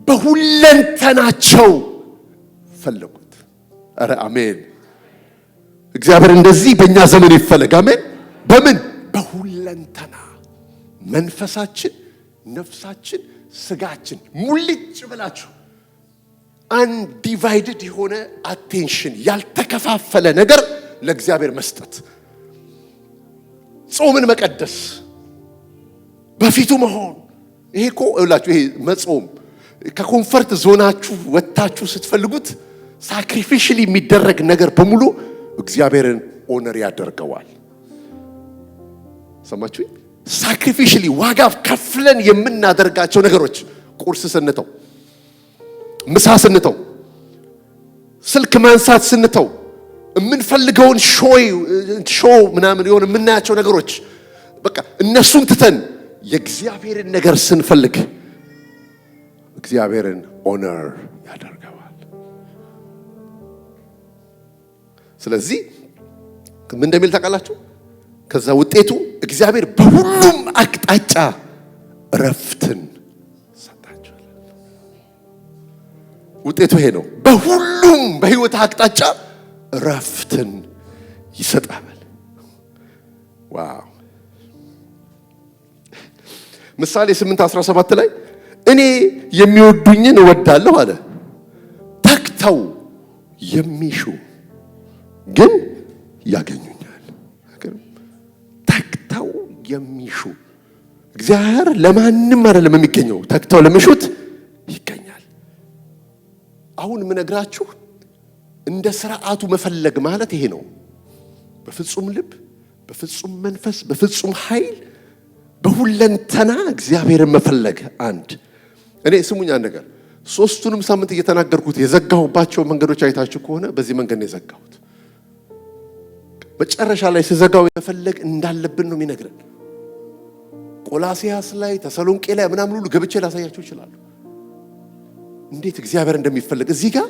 በሁለንተናቸው ፈለጉት። አረ አሜን። እግዚአብሔር እንደዚህ በእኛ ዘመን ይፈለግ። አሜን። በምን? በሁለንተና መንፈሳችን፣ ነፍሳችን፣ ስጋችን ሙልጭ ብላችሁ አንዲቫይድድ የሆነ አቴንሽን፣ ያልተከፋፈለ ነገር ለእግዚአብሔር መስጠት፣ ጾምን መቀደስ፣ በፊቱ መሆን። ይሄ እኮ እላችሁ ይሄ መጾም ከኮንፈርት ዞናችሁ ወጣችሁ ስትፈልጉት ሳክሪፊሻሊ የሚደረግ ነገር በሙሉ እግዚአብሔርን ኦነር ያደርገዋል። ሰማችሁ? ሳክሪፊሻሊ ዋጋ ከፍለን የምናደርጋቸው ነገሮች፣ ቁርስ ስንተው፣ ምሳ ስንተው፣ ስልክ ማንሳት ስንተው፣ የምንፈልገውን ሾው ምናምን የሆነ የምናያቸው ነገሮች በቃ እነሱን ትተን የእግዚአብሔርን ነገር ስንፈልግ እግዚአብሔርን ኦነር ያደርገዋል። ስለዚህ ምን እንደሚል ታውቃላችሁ? ከዛ ውጤቱ እግዚአብሔር በሁሉም አቅጣጫ እረፍትን ሰጣቸዋል። ውጤቱ ይሄ ነው። በሁሉም በህይወት አቅጣጫ እረፍትን ይሰጣል። ዋው! ምሳሌ 8:17 ላይ እኔ የሚወዱኝን እወዳለሁ አለ፣ ተግተው የሚሹ ግን ያገኙኛል። ተግተው የሚሹ እግዚአብሔር ለማንም አይደለም የሚገኘው፣ ተግተው ለሚሹት ይገኛል። አሁን የምነግራችሁ እንደ ስርዓቱ መፈለግ ማለት ይሄ ነው። በፍጹም ልብ፣ በፍጹም መንፈስ፣ በፍጹም ኃይል፣ በሁለንተና እግዚአብሔርን መፈለግ። አንድ እኔ ስሙኝ አንድ ነገር፣ ሶስቱንም ሳምንት እየተናገርኩት የዘጋሁባቸው መንገዶች አይታችሁ ከሆነ በዚህ መንገድ ነው የዘጋሁት። መጨረሻ ላይ ስዘጋው መፈለግ እንዳለብን ነው የሚነግረን። ቆላሲያስ ላይ፣ ተሰሎንቄ ላይ ምናምን ሁሉ ገብቼ ላሳያችሁ ይችላሉ እንዴት እግዚአብሔር እንደሚፈልግ። እዚህ ጋር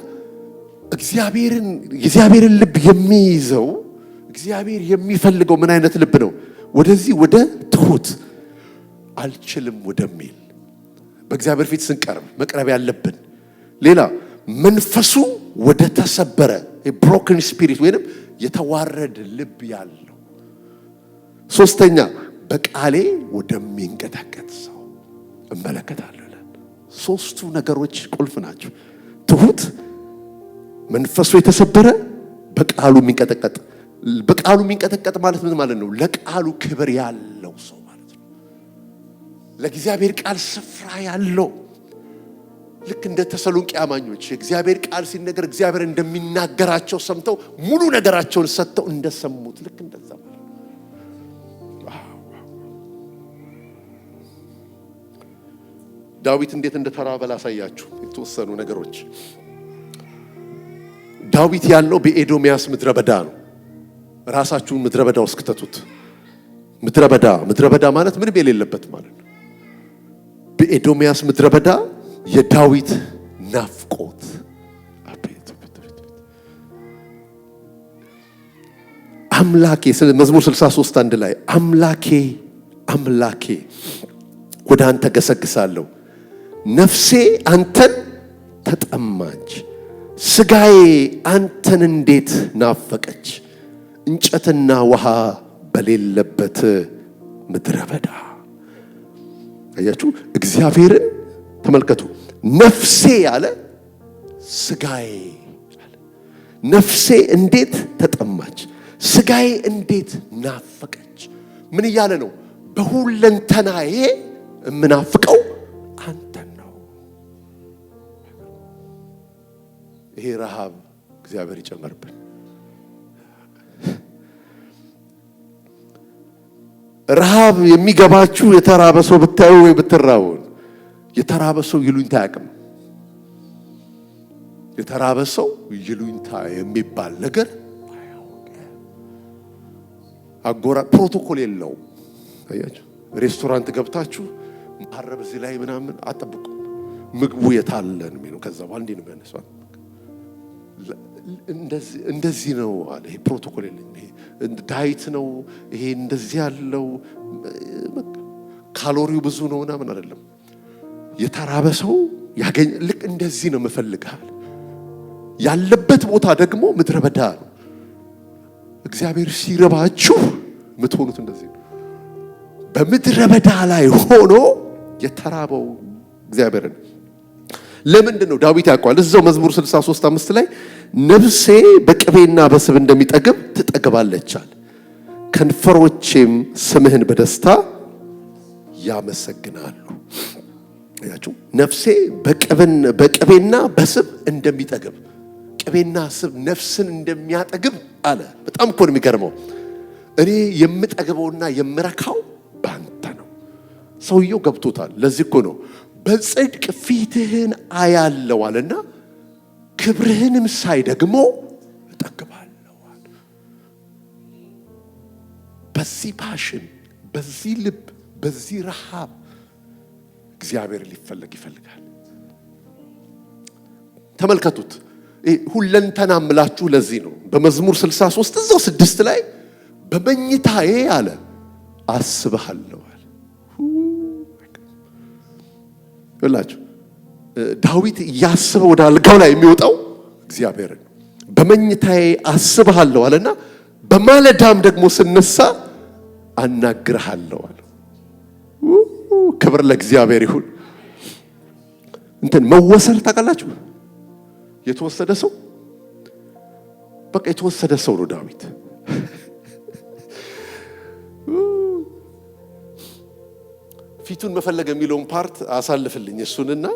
እግዚአብሔርን ልብ የሚይዘው እግዚአብሔር የሚፈልገው ምን አይነት ልብ ነው? ወደዚህ ወደ ትሁት አልችልም ወደሚል በእግዚአብሔር ፊት ስንቀርብ መቅረብ ያለብን። ሌላ መንፈሱ ወደ ተሰበረ ብሮክን ስፒሪት ወይንም የተዋረደ ልብ ያለው። ሶስተኛ በቃሌ ወደሚንቀጠቀጥ ሰው እመለከታለሁ። ሶስቱ ነገሮች ቁልፍ ናቸው። ትሁት፣ መንፈሱ የተሰበረ፣ በቃሉ የሚንቀጠቀጥ። በቃሉ የሚንቀጠቀጥ ማለት ምን ማለት ነው? ለቃሉ ክብር ያለው ሰው ማለት ነው። ለእግዚአብሔር ቃል ስፍራ ያለው። ልክ እንደ ተሰሎንቄ አማኞች የእግዚአብሔር ቃል ሲነገር እግዚአብሔር እንደሚናገራቸው ሰምተው ሙሉ ነገራቸውን ሰጥተው እንደሰሙት ልክ እንደዛ ማለት ነው። ዳዊት እንዴት እንደተራበ ላሳያችሁ የተወሰኑ ነገሮች። ዳዊት ያለው በኤዶሚያስ ምድረ በዳ ነው። ራሳችሁን ምድረ በዳ ውስጥ ከተቱት። ምድረ በዳ ማለት ምንም የሌለበት ማለት ነው። በኤዶሚያስ ምድረ በዳ የዳዊት ናፍቆት አምላኬ፣ መዝሙር 63:1 ላይ አምላኬ ወደ አንተ ገሰግሳለሁ፣ ነፍሴ አንተን ተጠማች፣ ስጋዬ አንተን እንዴት ናፈቀች፣ እንጨትና ውሃ በሌለበት ምድረ በዳ። አያችሁ፣ እግዚአብሔርን ተመልከቱ። ነፍሴ ያለ ስጋዬ አለ። ነፍሴ እንዴት ተጠማች፣ ስጋዬ እንዴት ናፈቀች። ምን እያለ ነው? በሁለንተናዬ የምናፍቀው አንተን ነው። ይሄ ረሃብ እግዚአብሔር ይጨመርብን። ረሃብ የሚገባችሁ የተራበ ሰው ብታዩ ወይ ብትራቡ፣ የተራበ ሰው ይሉኝታ አያውቅም። የተራበ ሰው ይሉኝታ የሚባል ነገር አጎራ ፕሮቶኮል የለውም። አያችሁ፣ ሬስቶራንት ገብታችሁ ማረብ እዚህ ላይ ምናምን አጠብቁ፣ ምግቡ የታለን ነው። ከዛ በኋላ እንዴ ነው የሚያነሳው? እንደዚህ ነው አለ። ይሄ ፕሮቶኮል የለም። ይሄ ዳይት ነው። ይሄ እንደዚህ ያለው ካሎሪው ብዙ ነው ምናምን አይደለም። የተራበ ሰው ያገኝ ልክ እንደዚህ ነው መፈልጋል። ያለበት ቦታ ደግሞ ምድረ በዳ ነው። እግዚአብሔር ሲረባችሁ የምትሆኑት እንደዚህ ነው። በምድረ በዳ ላይ ሆኖ የተራበው እግዚአብሔርን ለምንድን ነው ዳዊት ያውቀዋል። እዛው መዝሙር 63:5 ላይ ነፍሴ በቅቤና በስብ እንደሚጠግብ ትጠግባለች አለ፣ ከንፈሮቼም ስምህን በደስታ ያመሰግናሉ። አያችሁ፣ ነፍሴ በቅቤና በስብ እንደሚጠግብ፣ ቅቤና ስብ ነፍስን እንደሚያጠግብ አለ። በጣም እኮ ነው የሚገርመው። እኔ የምጠግበውና የምረካው ባንተ ነው። ሰውየው ገብቶታል። ለዚህ እኮ ነው በጽድቅ ፊትህን አያለው አለና ክብርህንም ሳይ ደግሞ እጠግባለሁ አለ። በዚህ ፓሽን፣ በዚህ ልብ፣ በዚህ ረሃብ እግዚአብሔር ሊፈለግ ይፈልጋል። ተመልከቱት። ሁለንተና ምላችሁ ለዚህ ነው በመዝሙር 63 እዛው 6 ላይ በመኝታዬ አለ አስብሃለሁ አለ። ይላችሁ ዳዊት እያሰበ ወደ አልጋው ላይ የሚወጣው እግዚአብሔርን በመኝታዬ አስብሃለሁ አለና በማለዳም ደግሞ ስነሳ አናግርሃለሁ አለ። ክብር ለእግዚአብሔር ይሁን። መወሰድ ታውቃላችሁ? የተወሰደ ሰው በቃ የተወሰደ ሰው ነው ዳዊት። ፊቱን መፈለግ የሚለውን ፓርት አሳልፍልኝ እሱንና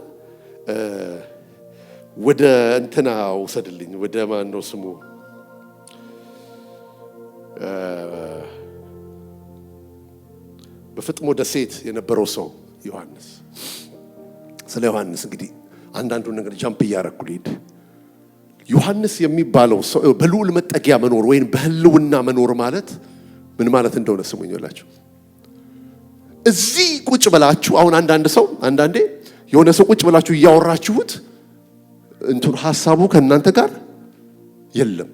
ወደ እንትና ውሰድልኝ። ወደ ማን ነው ስሙ? በፍጥሞ ደሴት የነበረው ሰው ዮሐንስ። ስለ ዮሐንስ እንግዲህ አንዳንዱን ነገር ጃምፕ እያረኩ ልሂድ። ዮሐንስ የሚባለው ሰው በልዑል መጠጊያ መኖር ወይም በህልውና መኖር ማለት ምን ማለት እንደሆነ ስሙኝ ይላችሁ። እዚህ ቁጭ ብላችሁ አሁን አንዳንዴ የሆነ ሰው ቁጭ ብላችሁ እያወራችሁት እንትን ሐሳቡ ከእናንተ ጋር የለም።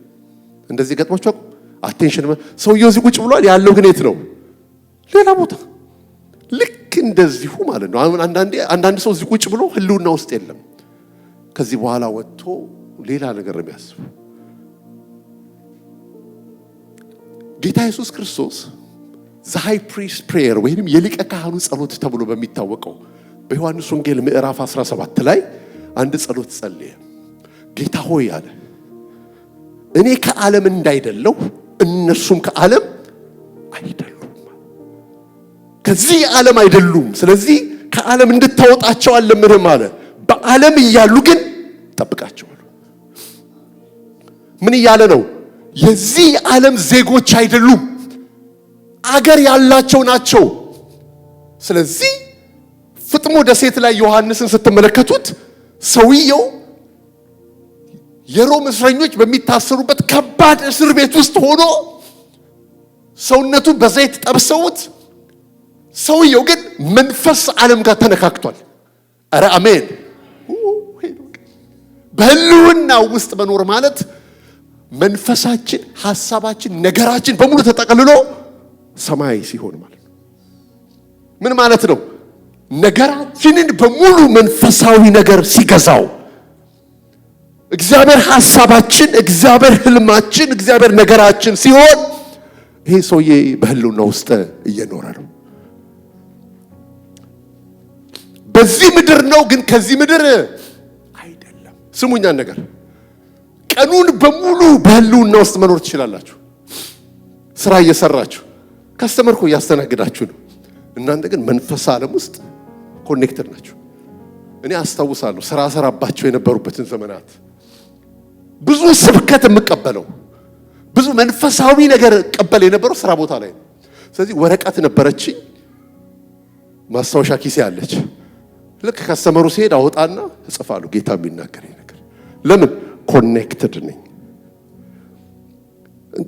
እንደዚህ ገጥሟችሁ አቴንሽን ሰውየው እዚህ ቁጭ ብሏል፣ ያለው ግን የት ነው? ሌላ ቦታ። ልክ እንደዚሁ ማለት ነው። አሁን አንዳንድ ሰው እዚህ ቁጭ ብሎ ህልውና ውስጥ የለም። ከዚህ በኋላ ወጥቶ ሌላ ነገር ነው የሚያስበው። ጌታ ኢየሱስ ክርስቶስ ዘ ሃይ ፕሪስት ፕሬየር ወይም የሊቀ ካህኑ ጸሎት ተብሎ በሚታወቀው በዮሐንስ ወንጌል ምዕራፍ 17 ላይ አንድ ጸሎት ጸለየ። ጌታ ሆይ አለ፣ እኔ ከዓለም እንዳይደለው እነሱም ከዓለም አይደሉም። ከዚህ ዓለም አይደሉም። ስለዚህ ከዓለም እንድታወጣቸው አልለምንህም አለ። በዓለም እያሉ ግን ጠብቃቸዋል። ምን እያለ ነው? የዚህ ዓለም ዜጎች አይደሉም፣ አገር ያላቸው ናቸው። ስለዚህ ፍጥሞ ደሴት ላይ ዮሐንስን ስትመለከቱት ሰውየው የሮም እስረኞች በሚታሰሩበት ከባድ እስር ቤት ውስጥ ሆኖ ሰውነቱን በዘይት ጠብሰውት፣ ሰውየው ግን መንፈስ ዓለም ጋር ተነካክቷል። አረ አሜን። በህልውና ውስጥ መኖር ማለት መንፈሳችን፣ ሐሳባችን፣ ነገራችን በሙሉ ተጠቅልሎ ሰማይ ሲሆን ማለት ነው። ምን ማለት ነው? ነገራችንን በሙሉ መንፈሳዊ ነገር ሲገዛው፣ እግዚአብሔር ሐሳባችን፣ እግዚአብሔር ህልማችን፣ እግዚአብሔር ነገራችን ሲሆን ይሄ ሰውዬ በህልውና ውስጥ እየኖረ ነው። በዚህ ምድር ነው፣ ግን ከዚህ ምድር አይደለም። ስሙኛን ነገር ቀኑን በሙሉ በህልውና ውስጥ መኖር ትችላላችሁ። ስራ እየሰራችሁ ከስተመር እኮ እያስተናግዳችሁ ነው። እናንተ ግን መንፈስ ዓለም ውስጥ ኮኔክትድ ናችሁ። እኔ አስታውሳለሁ ስራ ሰራባቸው የነበሩበትን ዘመናት ብዙ ስብከት የምቀበለው ብዙ መንፈሳዊ ነገር ቀበል የነበረው ስራ ቦታ ላይ ነው። ስለዚህ ወረቀት ነበረችኝ፣ ማስታወሻ ኪሴ አለች። ልክ ከስተመሩ ሲሄድ አወጣና እጽፋለሁ ጌታ የሚናገረኝ ነገር። ለምን ኮኔክትድ ነኝ።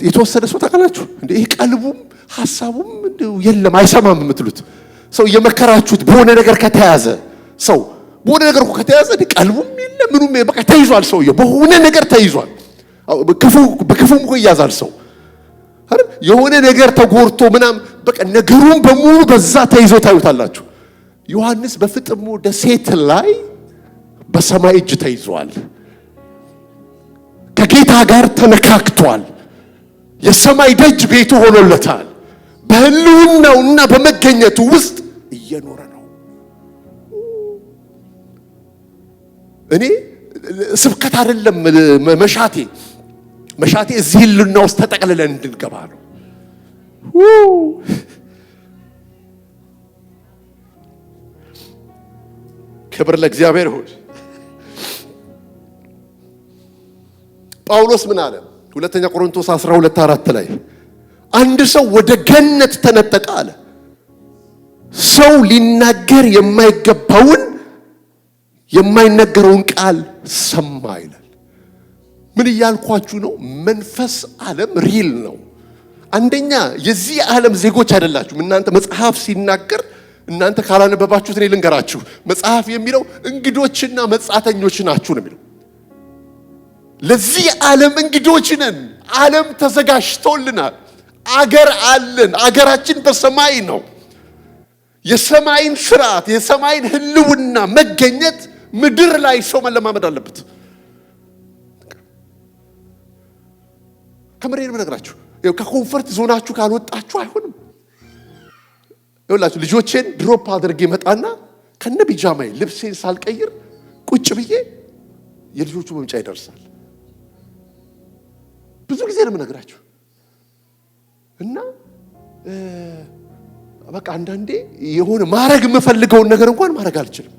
የተወሰደ ሰው ታውቃላችሁ እንዴ? ይሄ ቀልቡም ሐሳቡም የለም አይሰማም የምትሉት ሰው እየመከራችሁት በሆነ ነገር ከተያዘ ሰው በሆነ ነገር ከተያዘ ቀልቡም የለም ምኑም በቃ ተይዟል። ሰውየው በሆነ ነገር ተይዟል። በክፉም እኮ ይያዛል ሰው አይደል? የሆነ ነገር ተጎርቶ ምናም በቃ ነገሩን በሙሉ በዛ ተይዞ ታዩታላችሁ። ዮሐንስ በፍጥሞ ደሴት ላይ በሰማይ እጅ ተይዟል። ከጌታ ጋር ተነካክቷል። የሰማይ ደጅ ቤቱ ሆኖለታል። በህልውናውና በመገኘቱ ውስጥ እየኖረ ነው። እኔ ስብከት አይደለም መሻቴ እዚህ ህልውና ውስጥ ተጠቅልለን እንድንገባ ነው። ክብር ለእግዚአብሔር ይሁን። ጳውሎስ ምን አለ? ሁለተኛ ቆሮንቶስ 12:4 ላይ አንድ ሰው ወደ ገነት ተነጠቀ አለ። ሰው ሊናገር የማይነገረውን ቃል ሰማ ይላል። ምን እያልኳችሁ ነው? መንፈስ ዓለም ሪል ነው። አንደኛ የዚህ ዓለም ዜጎች አይደላችሁም እናንተ። መጽሐፍ ሲናገር እናንተ ካላነበባችሁት እኔ ልንገራችሁ። መጽሐፍ የሚለው እንግዶችና መጻተኞች ናችሁ ነው የሚለው። ለዚህ ዓለም እንግዶች ነን። ዓለም ተዘጋጅቶልናል። አገር አለን። አገራችን በሰማይ ነው። የሰማይን ስርዓት የሰማይን ህልውና መገኘት ምድር ላይ ሰው መለማመድ አለበት። ከምሬን ምነግራችሁ ከኮንፈርት ዞናችሁ ካልወጣችሁ አይሆንም። ይኸውላችሁ ልጆቼን ድሮፕ አድርጌ መጣና ከነ ቢጃማዬ ልብሴን ሳልቀይር ቁጭ ብዬ የልጆቹ መምጫ ይደርሳል። ብዙ ጊዜ ነው የምነግራችሁ። እና በቃ አንዳንዴ የሆነ ማድረግ የምፈልገውን ነገር እንኳን ማድረግ አልችልም።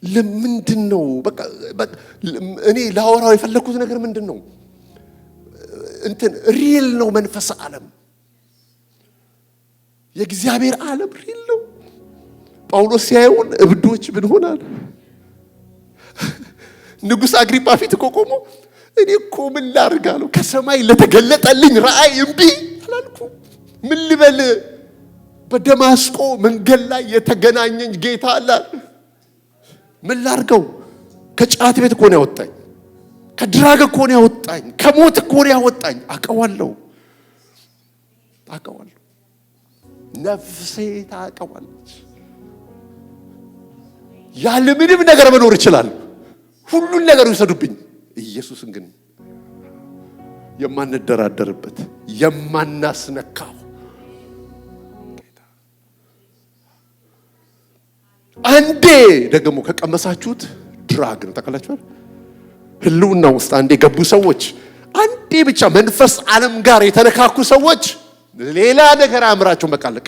ለምንድን ነው በቃ እኔ ላወራው የፈለኩት ነገር ምንድን ነው? ሪል ነው። መንፈስ ዓለም የእግዚአብሔር ዓለም ሪል ነው። ጳውሎስ ሲያዩን እብዶች ብንሆናል ንጉሥ አግሪጳ ፊት እኮ ቆሞ እኔ እኮ ምን ላድርግ አለው። ከሰማይ ለተገለጠልኝ ራእይ እምቢ አላልኩም። ምን ልበል? በደማስቆ መንገድ ላይ የተገናኘኝ ጌታ አለ። ምን ላድርገው? ከጫት ቤት እኮ ነው ያወጣኝ። ከድራግ እኮ ነው ያወጣኝ። ከሞት እኮ ነው ያወጣኝ። አውቀዋለሁ። ነፍሴ ታውቀዋለች። ያለ ምንም ነገር መኖር ይችላል። ሁሉን ነገር ይወሰዱብኝ። ኢየሱስን ግን የማንደራደርበት የማናስነካው ጌታ። አንዴ ደግሞ ከቀመሳችሁት ድራግ ነው ታውቃላችሁ። ህልውና ውስጥ አንዴ ገቡ ሰዎች፣ አንዴ ብቻ መንፈስ ዓለም ጋር የተነካኩ ሰዎች ሌላ ነገር አምራቸው መቃለቅ